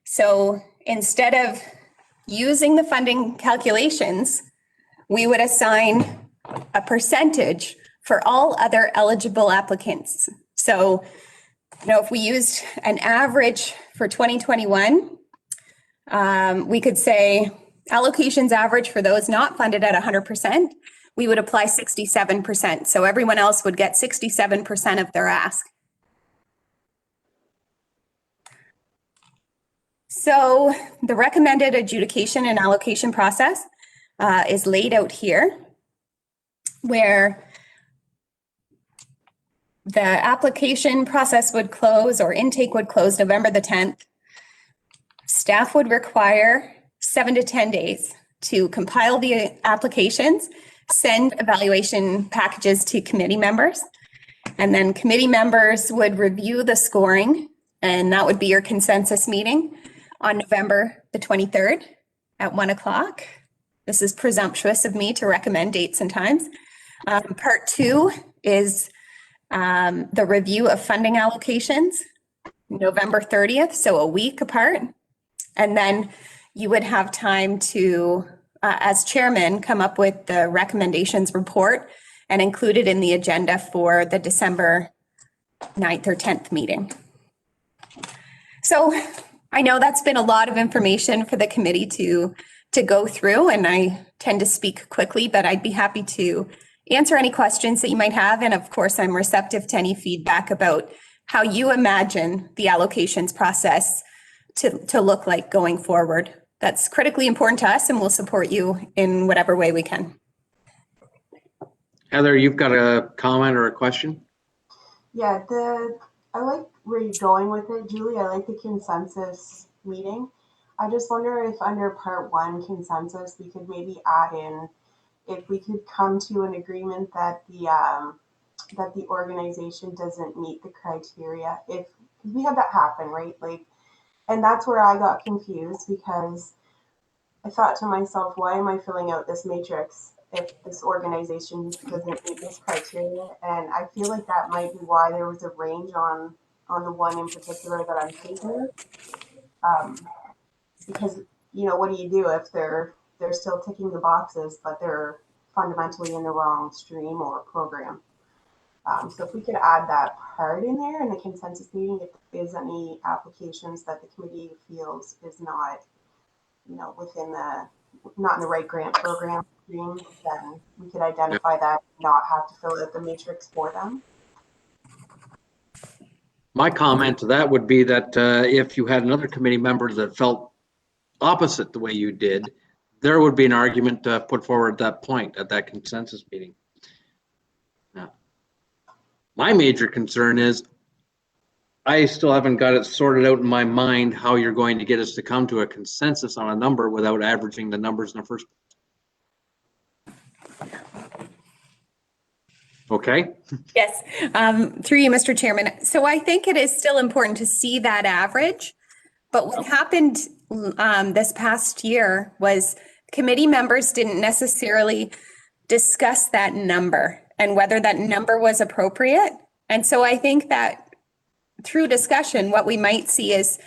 So instead of using the funding calculations, we would assign a percentage for all other eligible applicants. So, if we used an average for 2021, we could say allocations average for those not funded at 100%, we would apply 67%. So everyone else would get 67% of their ask. So the recommended adjudication and allocation process is laid out here, where the application process would close or intake would close November the 10th. Staff would require 7 to 10 days to compile the applications, send evaluation packages to committee members, and then committee members would review the scoring, and that would be your consensus meeting on November the 23rd at 1 o'clock. This is presumptuous of me to recommend dates and times. Part two is the review of funding allocations, November 30th, so a week apart. And then you would have time to, as chairman, come up with the recommendations report and include it in the agenda for the December 9th or 10th meeting. So I know that's been a lot of information for the committee to go through, and I tend to speak quickly, but I'd be happy to answer any questions that you might have. And of course, I'm receptive to any feedback about how you imagine the allocations process to look like going forward. That's critically important to us, and we'll support you in whatever way we can. Heather, you've got a comment or a question? Yeah, I like where you're going with it, Julie. I like the consensus meeting. I just wonder if under part one consensus, we could maybe add in, if we could come to an agreement that the organization doesn't meet the criteria. If we had that happen, right? And that's where I got confused, because I thought to myself, why am I filling out this matrix if this organization doesn't meet this criteria? And I feel like that might be why there was a range on the one in particular that I'm thinking of. Because, what do you do if they're still ticking the boxes, but they're fundamentally in the wrong stream or program? So if we could add that part in there in the consensus meeting, if there's any applications that the committee feels is not within the, not in the right grant program stream, then we could identify that, not have to fill out the matrix for them. My comment to that would be that if you had another committee member that felt opposite the way you did, there would be an argument put forward at that point, at that consensus meeting. Now, my major concern is I still haven't got it sorted out in my mind how you're going to get us to come to a consensus on a number without averaging the numbers in the first place. Okay? Yes, through you, Mr. Chairman. So I think it is still important to see that average. But what happened this past year was committee members didn't necessarily discuss that number and whether that number was appropriate. And so I think that through discussion, what we might see is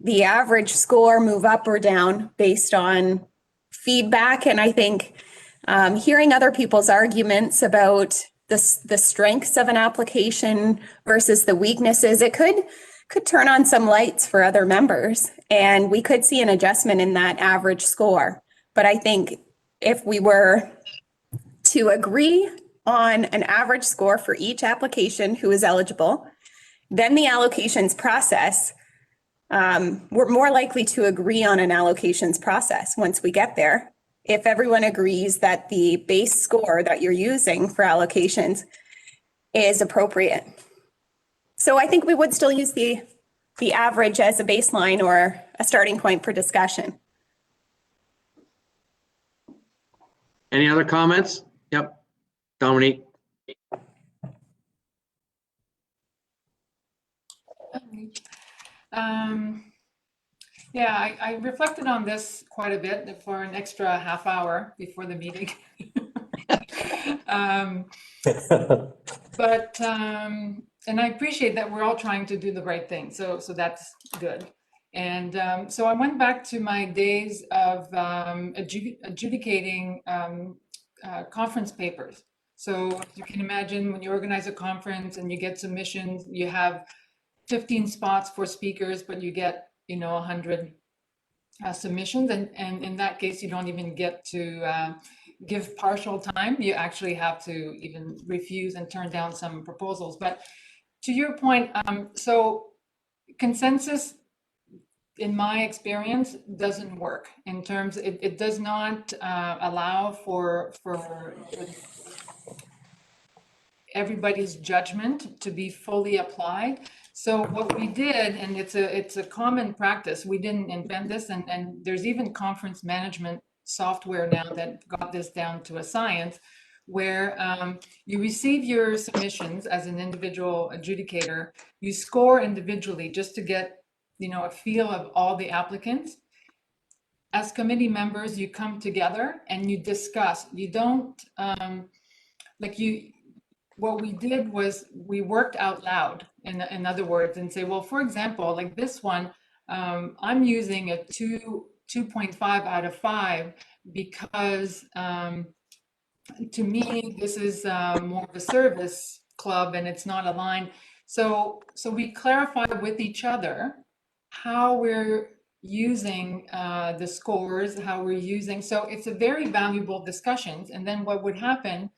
the average score move up or down based on feedback. And I think hearing other people's arguments about the strengths of an application versus the weaknesses, it could turn on some lights for other members, and we could see an adjustment in that average score. But I think if we were to agree on an average score for each application who is eligible, then the allocations process, we're more likely to agree on an allocations process once we get there. If everyone agrees that the base score that you're using for allocations is appropriate. So I think we would still use the average as a baseline or a starting point for discussion. Any other comments? Yep. Dominique. Yeah, I reflected on this quite a bit for an extra half hour before the meeting. And I appreciate that we're all trying to do the right thing. So that's good. And so I went back to my days of adjudicating conference papers. So you can imagine when you organize a conference and you get submissions, you have 15 spots for speakers, but you get 100 submissions, and in that case you don't even get to give partial time. You actually have to even refuse and turn down some proposals. But to your point, so consensus, in my experience, doesn't work in terms, it does not allow for everybody's judgment to be fully applied. So what we did, and it's a common practice, we didn't invent this, and there's even conference management software now that got this down to a science, where you receive your submissions as an individual adjudicator, you score individually just to get a feel of all the applicants. As committee members, you come together and you discuss. You don't what we did was we worked out loud, in other words, and say, well, for example, like this one, I'm using a 2.5 out of 5 because to me, this is more of a service club and it's not aligned. So we clarify with each other how we're using the scores, how we're using. So it's a very valuable discussions. And then what would happen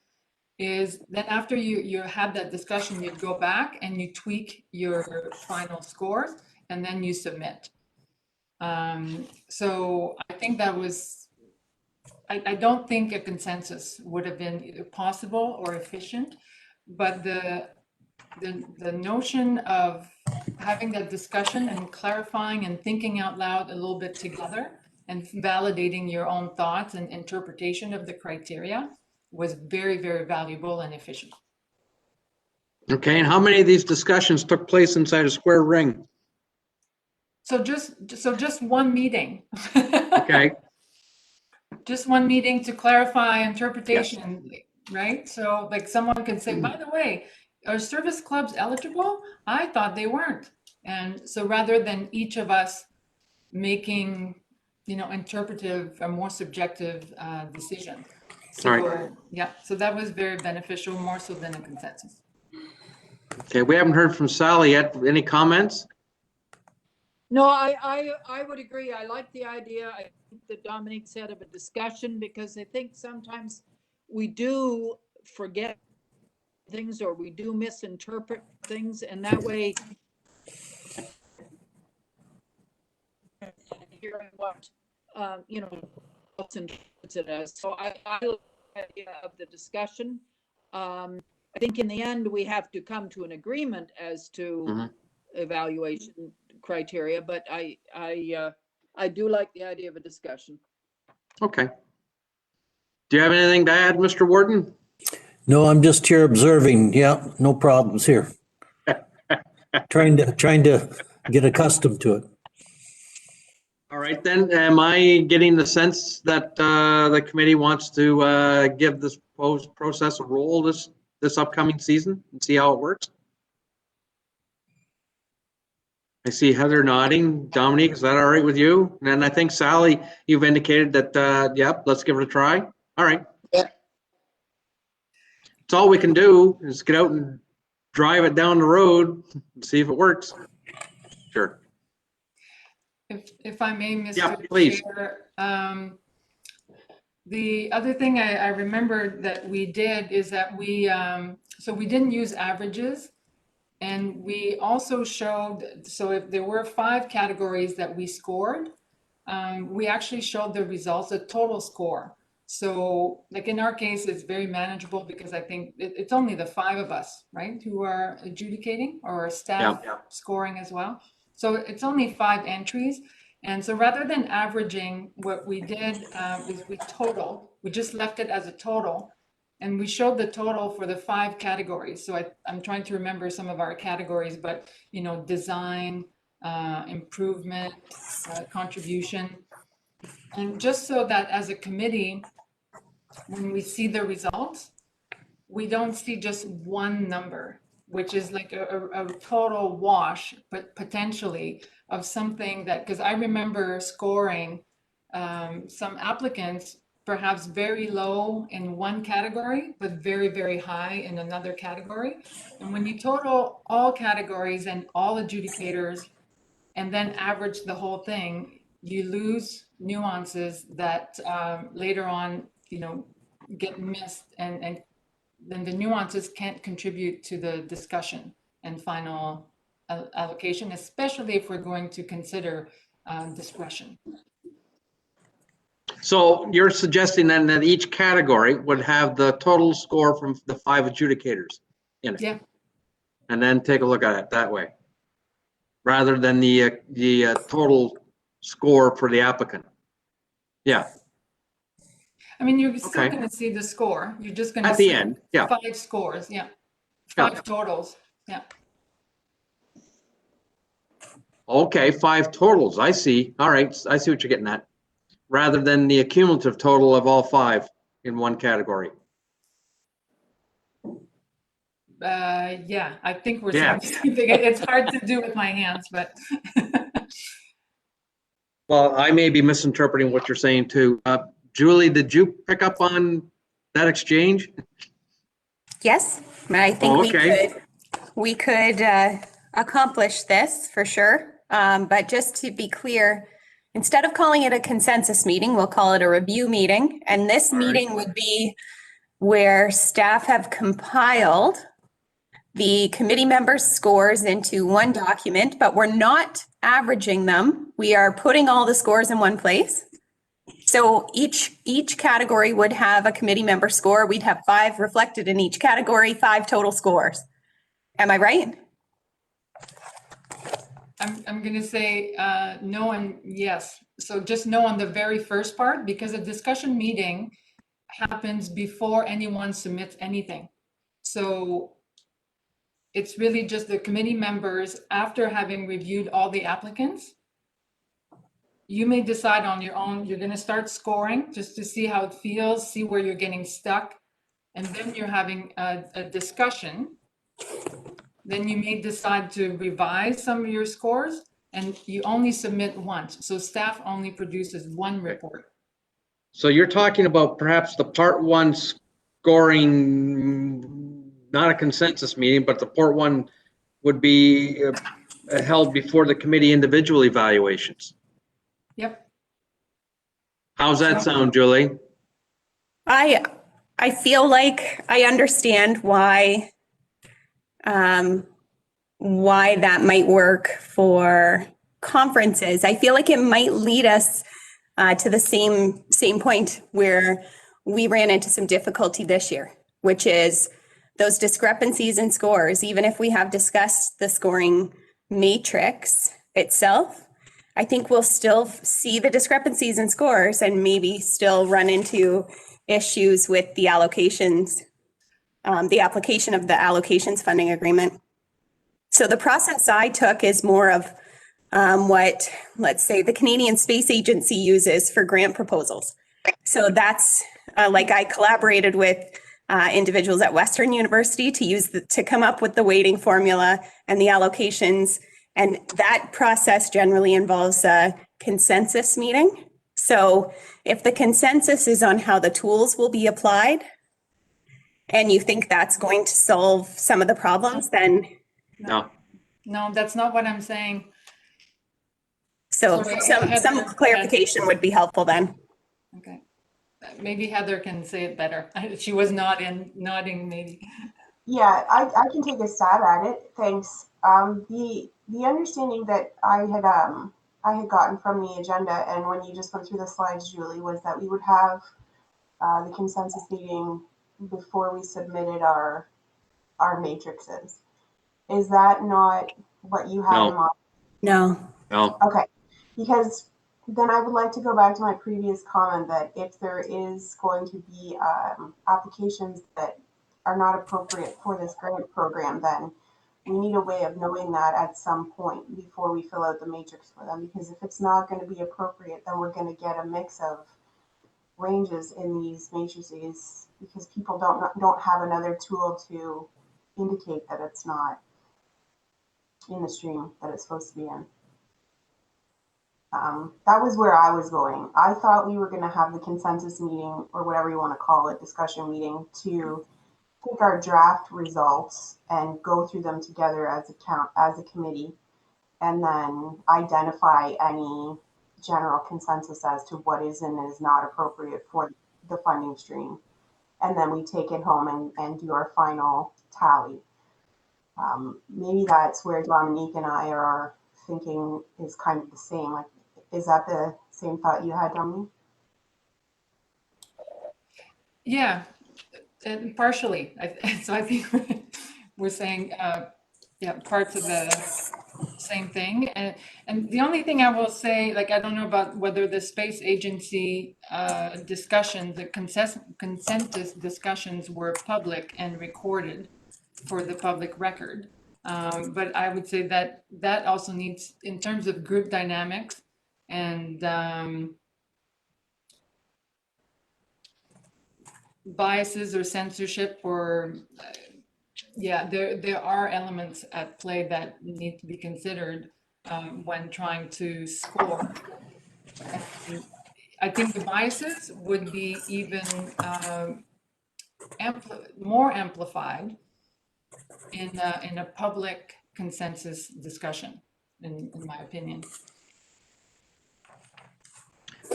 is then after you had that discussion, you'd go back and you tweak your final scores and then you submit. So I think that was, I don't think a consensus would have been either possible or efficient, but the notion of having that discussion and clarifying and thinking out loud a little bit together and validating your own thoughts and interpretation of the criteria was very, very valuable and efficient. Okay, and how many of these discussions took place inside a square ring? So just one meeting. Okay. Just one meeting to clarify interpretation, yes. Right? So like someone could say, by the way, are service clubs eligible? I thought they weren't. And so rather than each of us making, interpretive or more subjective decision. So, right. Yeah, so that was very beneficial, more so than a consensus. Okay, we haven't heard from Sally yet. Any comments? No, I would agree. I like the idea. I think that Dominique said of a discussion, because I think sometimes we do forget things or we do misinterpret things, and that way hearing what, you know, else interprets it as. So I like the idea of the discussion. I think in the end, we have to come to an agreement as to Mhm. evaluation criteria, but I do like the idea of a discussion. Okay. Do you have anything to add, Mr. Warden? No, I'm just here observing. Yeah, no problems here. Trying to get accustomed to it. All right, then, am I getting the sense that the committee wants to give this process a roll this upcoming season and see how it works? I see Heather nodding. Dominique, is that all right with you? And then I think Sally, you've indicated that, yep, let's give it a try. All right. Yeah. It's all we can do is get out and drive it down the road and see if it works. Sure. If I may, Yeah, Mr. please. Chair, the other thing I remember that we did is that so we didn't use averages. And we also showed, so if there were 5 categories that we scored, we actually showed the results, the total score. So like in our case, it's very manageable because I think it's only the 5 of us, right, who are adjudicating, or staff scoring as well. So it's only 5 entries. And so rather than averaging, what we did is we just left it as a total. And we showed the total for the 5 categories. So I'm trying to remember some of our categories, but, you know, design, improvement, contribution. And just so that as a committee, when we see the results, we don't see just one number, which is like a total wash, but potentially of something that, because I remember scoring some applicants perhaps very low in one category, but very, very high in another category. And when you total all categories and all adjudicators and then average the whole thing, you lose nuances that later on, you know, get missed, and then the nuances can't contribute to the discussion and final allocation, especially if we're going to consider discretion. So you're suggesting then that each category would have the total score from the 5 adjudicators in it? Yeah. And then take a look at it that way, rather than the total score for the applicant? Yeah, I mean, you're still Okay. going to see the score. You're just going to at the see end, yeah. 5 scores. Yeah. 5 totals. Yeah. Okay, 5 totals, I see. All right, I see what you're getting at. Rather than the accumulative total of all 5 in one category. Yeah, I think we're Yeah. saying the same thing. It's hard to do with my hands, but Well, I may be misinterpreting what you're saying too. Julie, did you pick up on that exchange? Yes, I think okay. we could accomplish this for sure. But just to be clear, instead of calling it a consensus meeting, we'll call it a review meeting. And this All right. meeting would be where staff have compiled the committee members' scores into one document, but we're not averaging them. We are putting all the scores in one place. So each category would have a committee member score. We'd have 5 reflected in each category, 5 total scores. Am I right? I'm going to say no and yes. So just no on the very first part, because a discussion meeting happens before anyone submits anything. So it's really just the committee members, after having reviewed all the applicants, you may decide on your own, you're going to start scoring just to see how it feels, see where you're getting stuck. And then you're having a discussion. Then you may decide to revise some of your scores, and you only submit once. So staff only produces one report. So you're talking about perhaps the part 1 scoring, not a consensus meeting, but the part 1 would be held before the committee individual evaluations. Yep. How's that sound, Julie? I feel like I understand why that might work for conferences. I feel like it might lead us to the same point where we ran into some difficulty this year, which is those discrepancies in scores. Even if we have discussed the scoring matrix itself, I think we'll still see the discrepancies in scores and maybe still run into issues with the allocations, the application of the allocations funding agreement. So the process I took is more of what, let's say, the Canadian Space Agency uses for grant proposals. So that's like I collaborated with individuals at Western University to come up with the weighting formula and the allocations. And that process generally involves a consensus meeting. So if the consensus is on how the tools will be applied, and you think that's going to solve some of the problems, then No. No, that's not what I'm saying. so Sorry, some Heather, clarification would be helpful then. Okay. Maybe Heather can say it better. She was nodding maybe. Yeah, I can take a stab at it. Thanks. The understanding that I had gotten from the agenda, and when you just went through the slides, Julie, was that we would have the consensus meeting before we submitted our matrices. Is that not what you had in mind? No. No. Okay, because then I would like to go back to my previous comment that if there is going to be applications that are not appropriate for this grant program, then we need a way of knowing that at some point before we fill out the matrix for them. Because if it's not going to be appropriate, then we're going to get a mix of ranges in these matrices because people don't have another tool to indicate that it's not in the stream that it's supposed to be in. That was where I was going. I thought we were going to have the consensus meeting, or whatever you want to call it, discussion meeting, to take our draft results and go through them together as a committee, and then identify any general consensus as to what is and is not appropriate for the funding stream. And then we take it home and do our final tally. Maybe that's where Dominique and I are thinking is kind of the same. Like, is that the same thought you had, Dominique? Yeah, and partially. So I think we're saying, yeah, parts of the same thing. And the only thing I will say, like, I don't know about whether the space agency discussions, the consensus discussions were public and recorded for the public record. But I would say that that also needs, in terms of group dynamics and biases or censorship, or yeah, there are elements at play that need to be considered when trying to score. And I think the biases would be even more amplified in a public consensus discussion, in my opinion.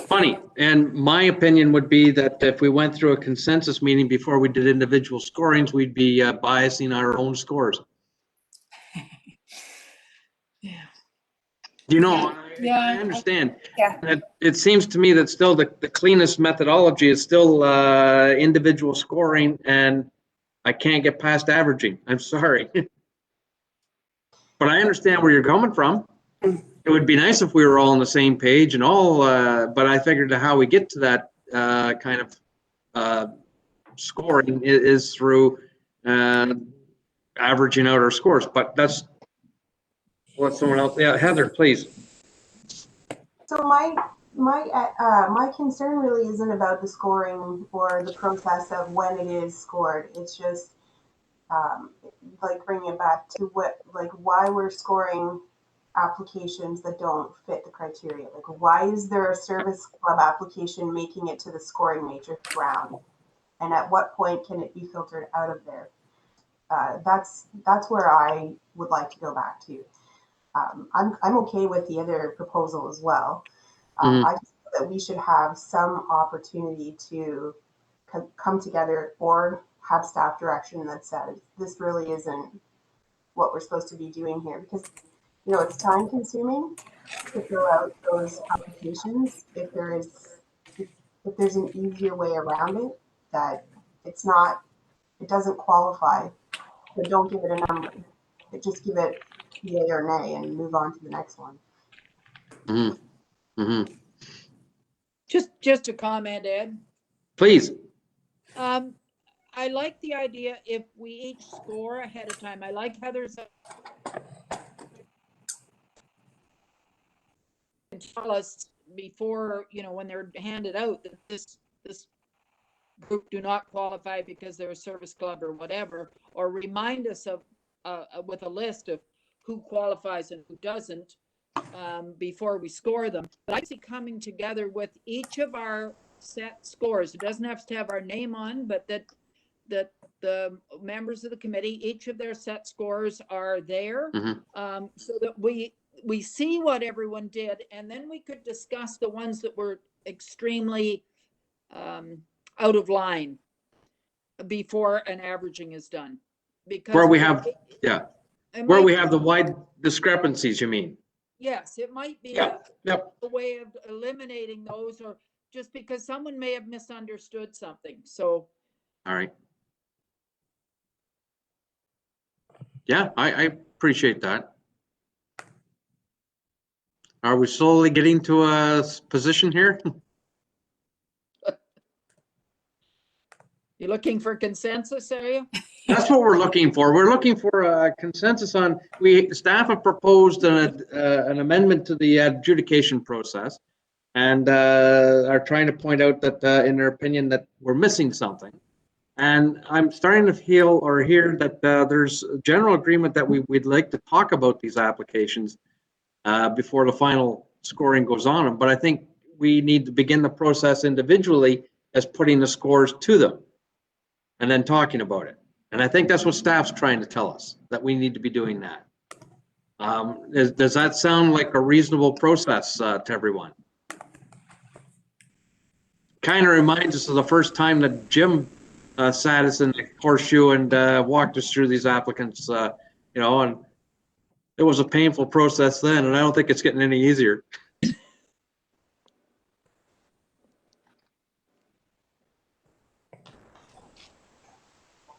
Funny. And my opinion would be that if we went through a consensus meeting before we did individual scorings, we'd be biasing our own scores. Yeah. You know, Yeah. I understand. Yeah. It seems to me that still the cleanest methodology is still individual scoring, and I can't get past averaging. I'm sorry. But I understand where you're coming from. It would be nice if we were all on the same page and all, but I figured how we get to that kind of scoring is through averaging out our scores. But that's what someone else. Yeah, Heather, please. So my concern really isn't about the scoring or the process of when it is scored. It's just like bringing it back to why we're scoring applications that don't fit the criteria. Like, why is there a service club application making it to the scoring matrix round, and at what point can it be filtered out of there? That's where I would like to go back to. I'm okay with the other proposal as well. Mhm. I just feel that we should have some opportunity to come together or have staff direction that says this really isn't what we're supposed to be doing here, because you know it's time consuming to fill out those applications. If there's an easier way around it, that it's not, it doesn't qualify, but don't give it a number. But just give it yay or nay and move on to the next one. Mhm. Mhm. Just a comment, Ed. Please. I like the idea if we each score ahead of time. I like Heather's tell us before, you know, when they're handed out that this group do not qualify because they're a service club or whatever, or remind us of with a list of who qualifies and who doesn't before we score them. But I see coming together with each of our set scores. It doesn't have to have our name on, but that the members of the committee, each of their set scores are there, so that we see what everyone did, and then we could discuss the ones that were extremely out of line before an averaging is done. Because Where we have, yeah, it where might we be- have the wide discrepancies, you mean? yes, it might be Yep. Yep. a way of eliminating those, or just because someone may have misunderstood something. So All right. Yeah, I appreciate that. Are we slowly getting to a position here? you're looking for consensus, are you? That's what we're looking for. We're looking for a consensus on, staff have proposed an amendment to the adjudication process and are trying to point out that in their opinion that we're missing something. And I'm starting to feel or hear that there's a general agreement that we'd like to talk about these applications before the final scoring goes on them. But I think we need to begin the process individually as putting the scores to them and then talking about it. And I think that's what staff's trying to tell us, that we need to be doing that. Does that sound like a reasonable process to everyone? Kind of reminds us of the first time that Jim sat us in the horseshoe and walked us through these applicants, you know, and it was a painful process then, and I don't think it's getting any easier.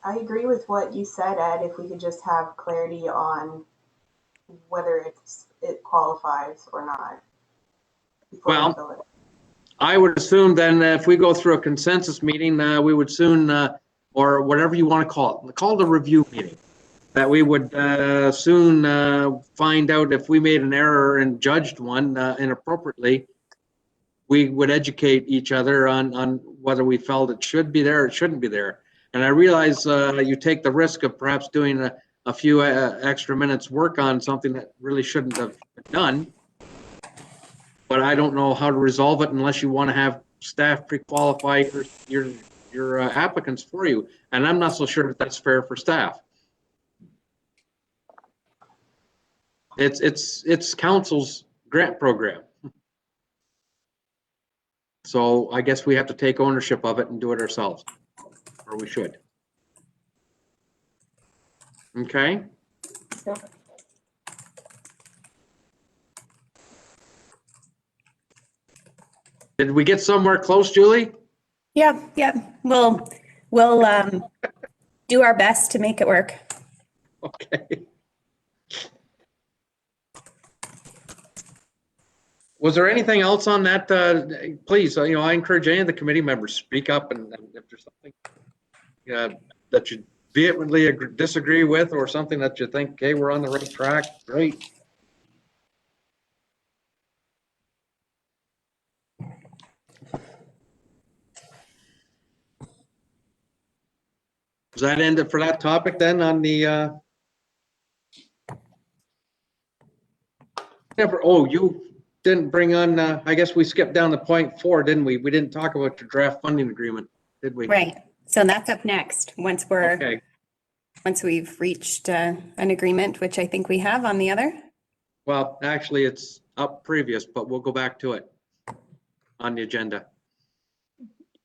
I agree with what you said, Ed. If we could just have clarity on whether it qualifies or not before Well, we fill it. I would assume then if we go through a consensus meeting, we would soon, or whatever you want to call it the review meeting, that we would soon find out if we made an error and judged one inappropriately. We would educate each other on whether we felt it should be there or it shouldn't be there. And I realize you take the risk of perhaps doing a few extra minutes work on something that really shouldn't have been done. But I don't know how to resolve it unless you want to have staff pre-qualify your applicants for you. And I'm not so sure that that's fair for staff. It's council's grant program. So I guess we have to take ownership of it and do it ourselves, or we should. Okay. So, Did we get somewhere close, Julie? yeah, we'll do our best to make it work. Okay. Was there anything else on that? Please, you know, I encourage any of the committee members speak up, and if there's something that you vehemently disagree with, or something that you think, hey, we're on the right track, great. Does that end it for that topic then on the oh, you didn't bring on, I guess we skipped down to point 4, didn't we? We didn't talk about your draft funding agreement, did we? Right. So that's up next, once Okay. we've reached an agreement, which I think we have on the other. Well, actually, it's up previous, but we'll go back to it on the agenda.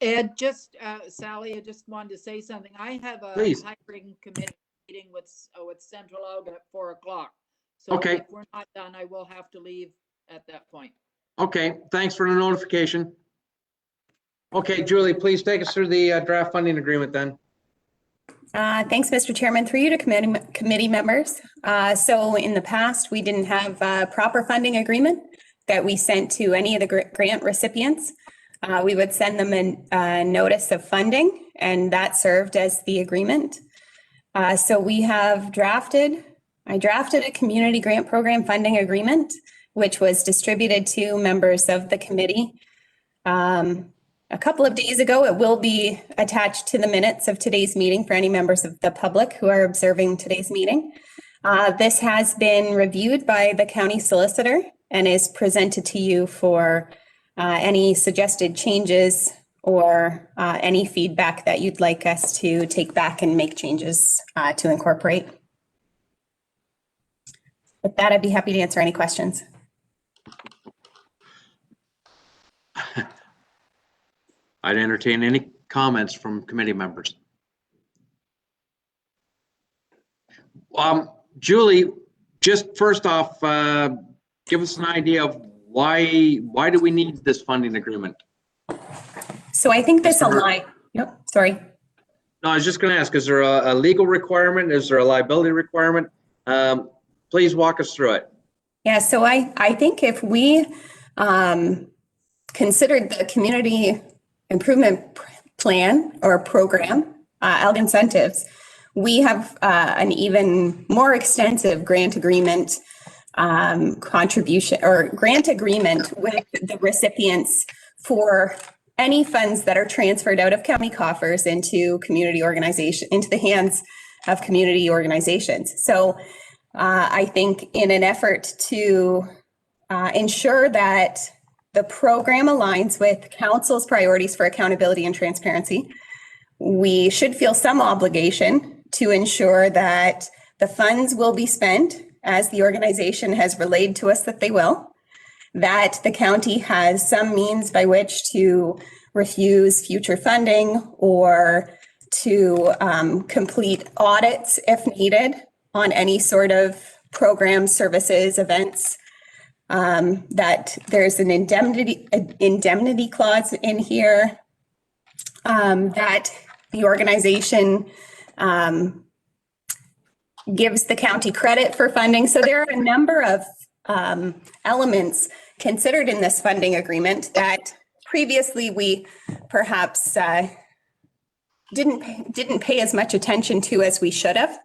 Ed, just, Sally, I just wanted to say something. I have a Please. hiring committee meeting with Central Alga at 4 o'clock. So Okay. if we're not done, I will have to leave at that point. Okay, thanks for the notification. Okay, Julie, please take us through the draft funding agreement then. Thanks, Mr. Chairman. Through you to committee members. So in the past, we didn't have a proper funding agreement that we sent to any of the grant recipients. We would send them a notice of funding, and that served as the agreement. So we have I drafted a community grant program funding agreement, which was distributed to members of the committee a couple of days ago. It will be attached to the minutes of today's meeting for any members of the public who are observing today's meeting. This has been reviewed by the county solicitor and is presented to you for any suggested changes or any feedback that you'd like us to take back and make changes to incorporate. With that, I'd be happy to answer any questions. I'd entertain any comments from committee members. Julie, just first off, give us an idea of why do we need this funding agreement? So I think this align. Yep, sorry. No, I was just going to ask, is there a legal requirement? Is there a liability requirement? Please walk us through it. Yeah, so I think if we considered the community improvement plan or program, Alga Incentives, we have an even more extensive grant agreement contribution or grant agreement with the recipients for any funds that are transferred out of county coffers into community organization, into the hands of community organizations. So I think in an effort to ensure that the program aligns with council's priorities for accountability and transparency, we should feel some obligation to ensure that the funds will be spent as the organization has relayed to us that they will, that the county has some means by which to refuse future funding or to complete audits if needed on any sort of programs, services, events, that there's an indemnity clause in here, that the organization gives the county credit for funding. So there are a number of elements considered in this funding agreement that previously we perhaps didn't pay as much attention to as we should have.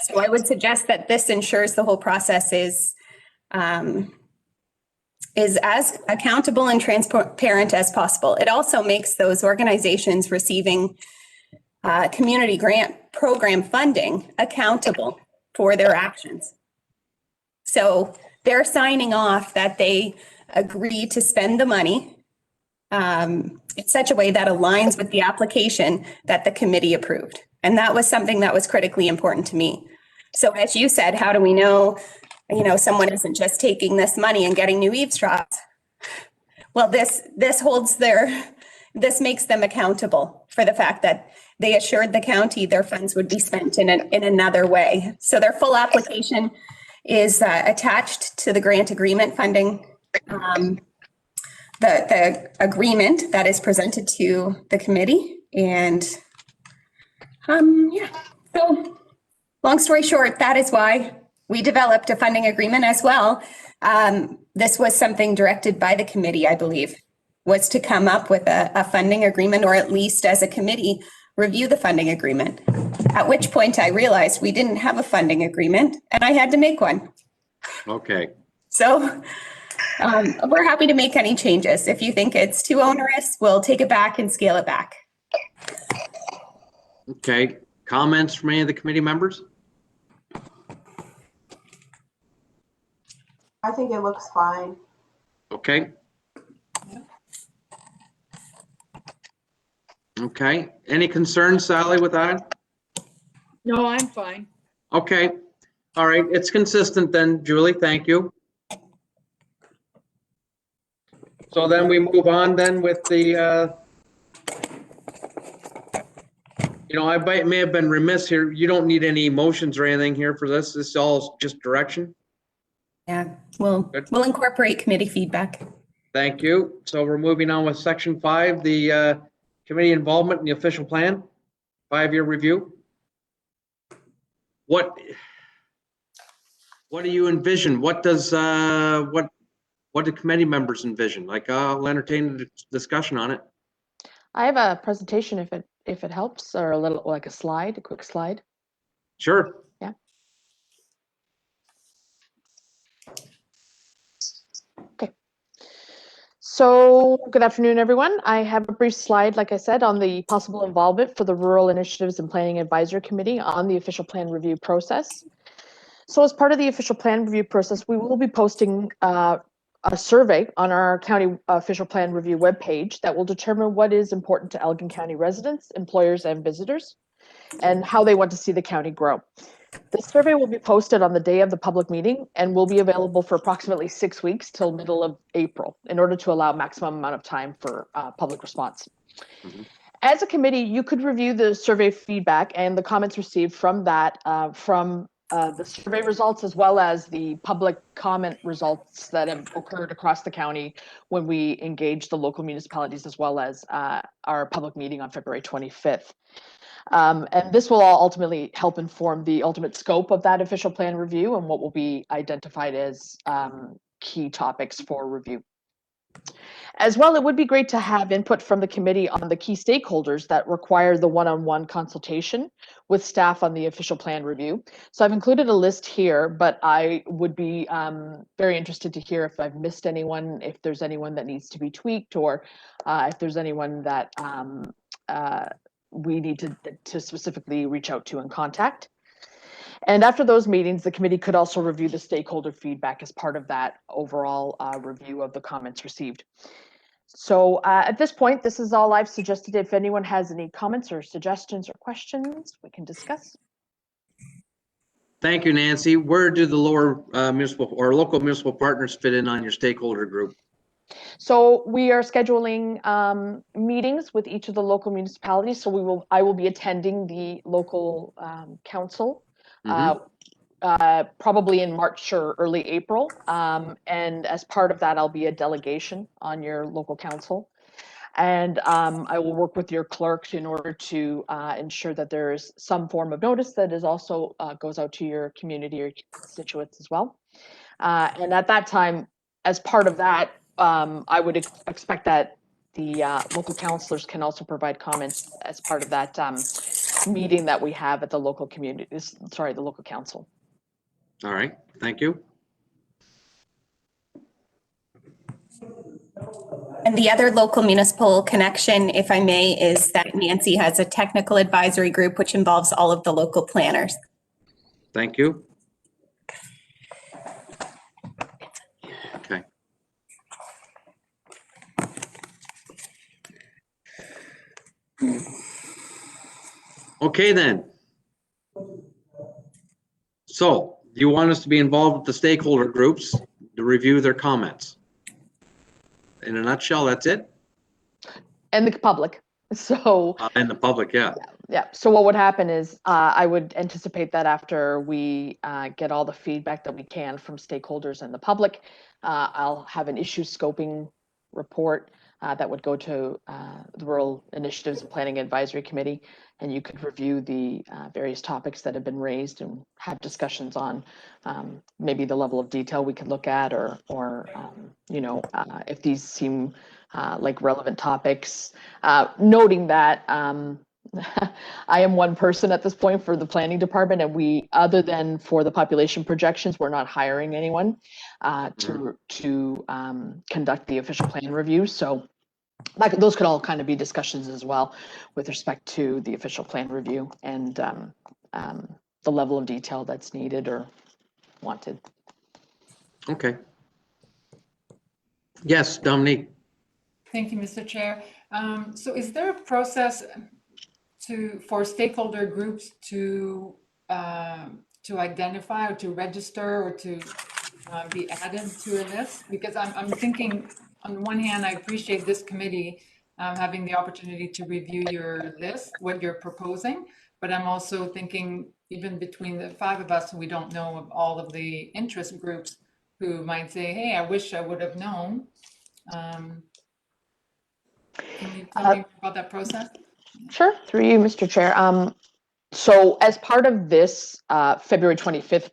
So I would suggest that this ensures the whole process is as accountable and transparent as possible. It also makes those organizations receiving community grant program funding accountable for their actions. So they're signing off that they agree to spend the money in such a way that aligns with the application that the committee approved. And that was something that was critically important to me. So as you said, how do we know, someone isn't just taking this money and getting new eavesdrops? Well, this makes them accountable for the fact that they assured the county their funds would be spent in another way. So their full application is attached to the grant agreement funding, the agreement that is presented to the committee. And so long story short, that is why we developed a funding agreement as well. This was something directed by the committee, I believe, was to come up with a funding agreement, or at least as a committee, review the funding agreement. At which point I realized we didn't have a funding agreement and I had to make one. Okay. So we're happy to make any changes. If you think it's too onerous, we'll take it back and scale it back. Okay. Comments from any of the committee members? I think it looks fine. Okay. Okay. Any concerns, Sally, with that? No, I'm fine. Okay. All right. It's consistent then, Julie. Thank you. So then we move on then with the, I may have been remiss here. You don't need any motions or anything here for this. This is all just direction. Yeah, we'll incorporate committee feedback. Thank you. So we're moving on with section 5, the committee involvement in the official plan, 5-year review. What do you envision? What does what do committee members envision? Like, I'll entertain a discussion on it. I have a presentation if it helps, or a little, like a quick slide. Sure. Yeah. Okay. So good afternoon, everyone. I have a brief slide, like I said, on the possible involvement for the Rural Initiatives and Planning Advisory Committee on the official plan review process. So as part of the official plan review process, we will be posting a survey on our county official plan review webpage that will determine what is important to Elgin County residents, employers, and visitors, and how they want to see the county grow. This survey will be posted on the day of the public meeting and will be available for approximately 6 weeks till middle of April in order to allow maximum amount of time for public response. Mm-hmm. As a committee, you could review the survey feedback and the comments received from that, the survey results, as well as the public comment results that have occurred across the county when we engage the local municipalities, as well as our public meeting on February 25th. And this will all ultimately help inform the ultimate scope of that official plan review and what will be identified as key topics for review. As well, it would be great to have input from the committee on the key stakeholders that require the one-on-one consultation with staff on the official plan review. So I've included a list here, but I would be very interested to hear if I've missed anyone, if there's anyone that needs to be tweaked, or if there's anyone that we need to specifically reach out to and contact. And after those meetings, the committee could also review the stakeholder feedback as part of that overall review of the comments received. So at this point, this is all I've suggested. If anyone has any comments or suggestions or questions, we can discuss. Thank you, Nancy. Where do the lower municipal or local municipal partners fit in on your stakeholder group? So we are scheduling meetings with each of the local municipalities. So I will be attending the local council. Probably in March or early April. And as part of that, I'll be a delegation on your local council. And I will work with your clerks in order to ensure that there is some form of notice that is also goes out to your community or constituents as well. And at that time, as part of that, I would expect that the local councillors can also provide comments as part of that meeting that we have at the local the local council. All right, thank you. And the other local municipal connection, if I may, is that Nancy has a technical advisory group which involves all of the local planners. Thank you. Okay. Okay, then. So, do you want us to be involved with the stakeholder groups to review their comments? In a nutshell, that's it? And the public. So. And the public, yeah. Yeah. So what would happen is I would anticipate that after we get all the feedback that we can from stakeholders and the public, I'll have an issue scoping report that would go to the Rural Initiatives and Planning Advisory Committee, and you could review the various topics that have been raised and have discussions on maybe the level of detail we could look at, or if these seem like relevant topics, noting that I am one person at this point for the planning department, and we, other than for the population projections, we're not hiring anyone to conduct the official plan review. So those could all kind of be discussions as well with respect to the official plan review and the level of detail that's needed or wanted. Okay. Yes, Dominique. Thank you, Mr. Chair. So is there a process for stakeholder groups to identify or to register or to be added to a list? Because I'm thinking on the one hand, I appreciate this committee having the opportunity to review your list, what you're proposing. But I'm also thinking, even between the 5 of us, we don't know of all of the interest groups who might say, hey, I wish I would have known. Can you tell me more about that process? Sure, through you, Mr. Chair. So as part of this February 25th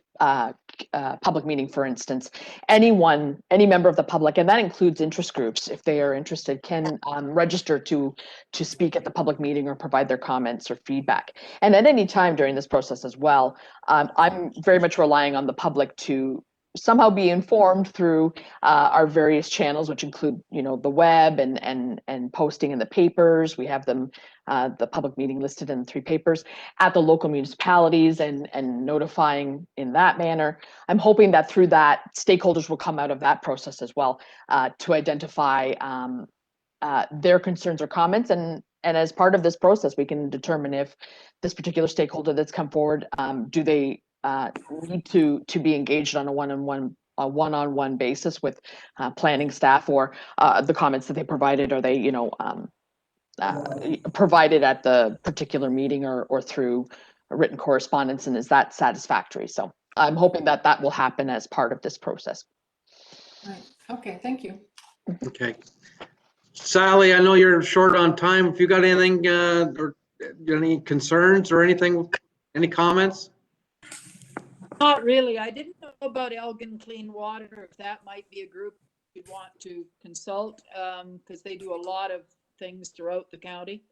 public meeting, for instance, any member of the public, and that includes interest groups, if they are interested, can register to speak at the public meeting or provide their comments or feedback. And at any time during this process as well, I'm very much relying on the public to somehow be informed through our various channels, which include, the web and posting in the papers. We have them, the public meeting listed in the 3 papers, at the local municipalities and notifying in that manner. I'm hoping that through that, stakeholders will come out of that process as well to identify their concerns or comments. And as part of this process, we can determine if this particular stakeholder that's come forward, do they need to be engaged on a one-on-one basis with planning staff, or the comments that they provided, are they provided at the particular meeting or through a written correspondence, and is that satisfactory? So I'm hoping that will happen as part of this process. Right. Okay, thank you. Okay. Sally, I know you're short on time. If you got anything, or any concerns or anything, any comments? Not really. I didn't know about Elgin Clean Water, if that might be a group you'd want to consult, because they do a lot of things throughout the county.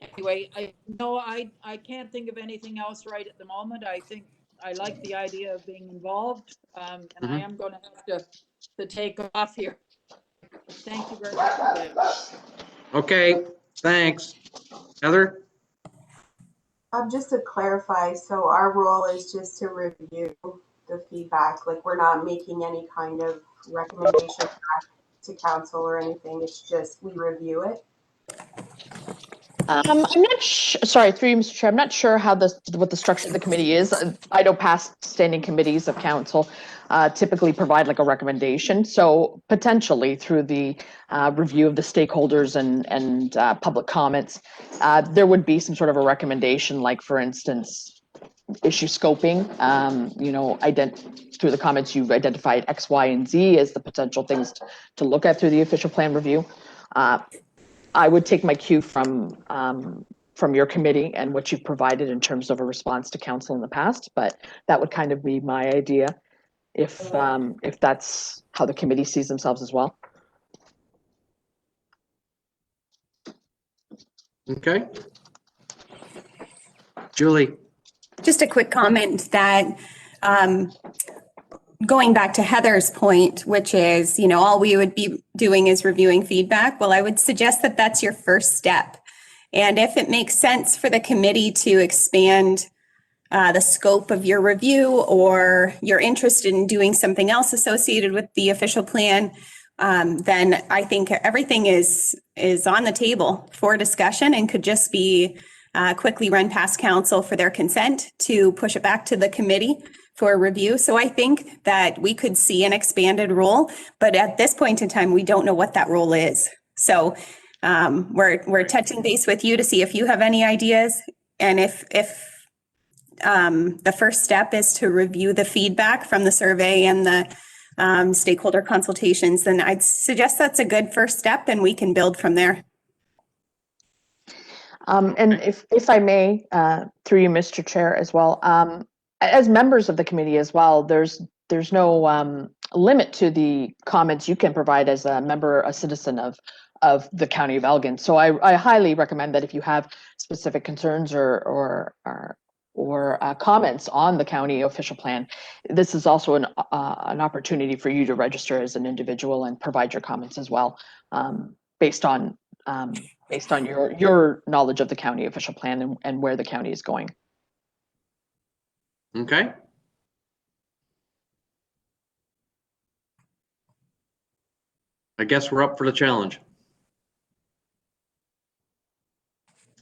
Anyway, I can't think of anything else right at the moment. I think I like the idea of being involved, and I am going to have to take off here. Thank you very much. Okay, thanks. Heather? Just to clarify, so our role is just to review the feedback, like we're not making any kind of recommendation back to council or anything, it's just we review it. I'm not sorry, through you, Mr. Chair, I'm not sure what the structure of the committee is. I know past standing committees of council typically provide like a recommendation. So potentially through the review of the stakeholders and public comments, there would be some sort of a recommendation, like for instance, issue scoping. Through the comments, you've identified X, Y, and Z as the potential things to look at through the official plan review. I would take my cue from your committee and what you've provided in terms of a response to council in the past, but that would kind of be my idea if that's how the committee sees themselves as well. Okay. Julie? Just a quick comment that going back to Heather's point, which is, all we would be doing is reviewing feedback. Well, I would suggest that that's your first step. And if it makes sense for the committee to expand the scope of your review, or you're interested in doing something else associated with the official plan, then I think everything is on the table for discussion and could just be quickly run past council for their consent to push it back to the committee for review. So I think that we could see an expanded role, but at this point in time, we don't know what that role is. So we're touching base with you to see if you have any ideas, and if the first step is to review the feedback from the survey and the stakeholder consultations, then I'd suggest that's a good first step, and we can build from there. And if I may, through you, Mr. Chair, as well, as members of the committee as well, there's no limit to the comments you can provide as a member, a citizen of the County of Elgin. So I highly recommend that if you have specific concerns or comments on the county official plan, this is also an opportunity for you to register as an individual and provide your comments as well, based on your knowledge of the county official plan and where the county is going. Okay. I guess we're up for the challenge.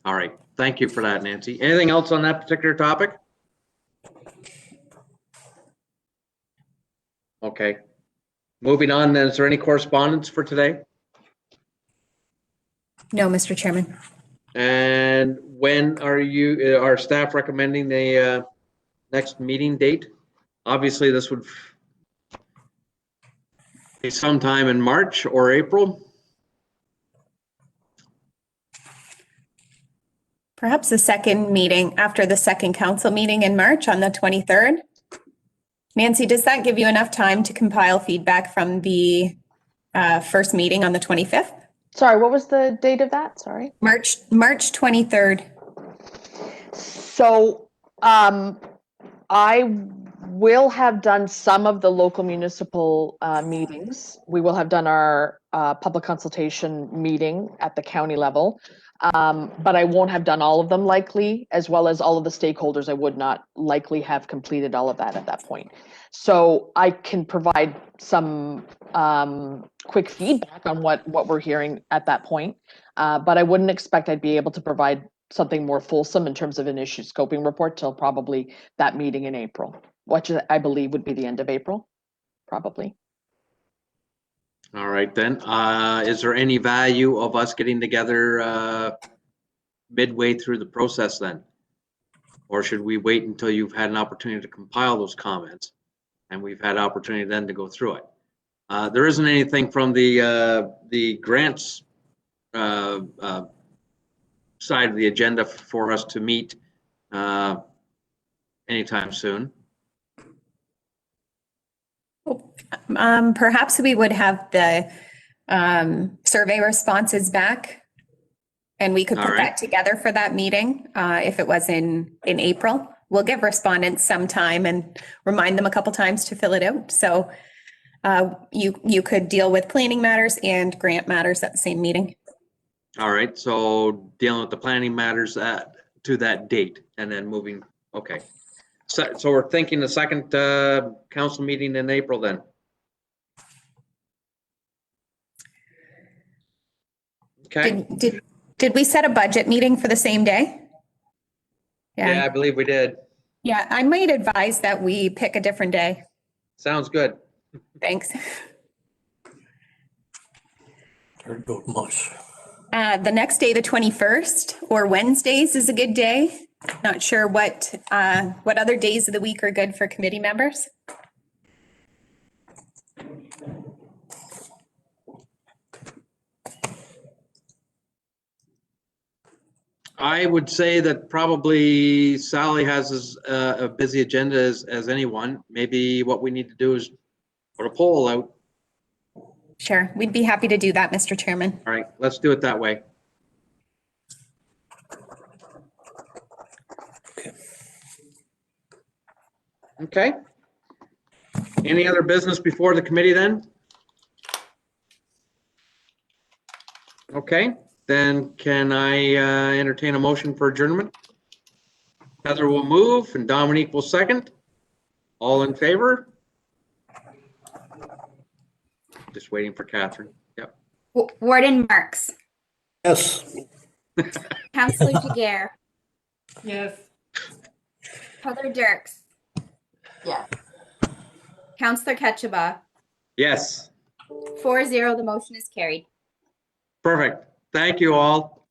All right. Thank you for that, Nancy. Anything else on that particular topic? Okay. Moving on, then, is there any correspondence for today? No, Mr. Chairman. And when are staff recommending the next meeting date? Obviously, this would be sometime in March or April. Perhaps the second meeting after the second council meeting in March on the 23rd. Nancy, does that give you enough time to compile feedback from the first meeting on the 25th? Sorry, what was the date of that? Sorry. March 23rd. So I will have done some of the local municipal meetings. We will have done our public consultation meeting at the county level. But I won't have done all of them likely, as well as all of the stakeholders. I would not likely have completed all of that at that point. So I can provide some quick feedback on what we're hearing at that point. But I wouldn't expect I'd be able to provide something more fulsome in terms of an issue scoping report till probably that meeting in April, which I believe would be the end of April, probably. All right, then. Is there any value of us getting together midway through the process then? Or should we wait until you've had an opportunity to compile those comments and we've had opportunity then to go through it? There isn't anything from the grants side of the agenda for us to meet anytime soon. Perhaps we would have the survey responses back and we could All put right. that together for that meeting if it was in April. We'll give respondents some time and remind them a couple times to fill it out. So you could deal with planning matters and grant matters at the same meeting. All right, so dealing with the planning matters to that date and then moving, okay. So we're thinking the second council meeting in April then? Okay, Did we set a budget meeting for the same day? yeah, I believe we did. Yeah, I might advise that we pick a different day. Sounds good. Thanks. There goes mush. The next day, the 21st, or Wednesdays is a good day. Not sure what other days of the week are good for committee members. I would say that probably Sally has a busy agenda as anyone. Maybe what we need to do is put a poll out. Sure, we'd be happy to do that, Mr. Chairman. All right, let's do it that way. Okay. Any other business before the committee then? Okay, then can I entertain a motion for adjournment? Heather will move and Dominique will second. All in favor? Just waiting for Catherine. Yep. Warden Marks, Yes. Councillor Jiguer, Yes. Heather Dirks, Yes. Councillor Ketchabah, Yes, 4-0, the motion is carried. perfect. Thank you all.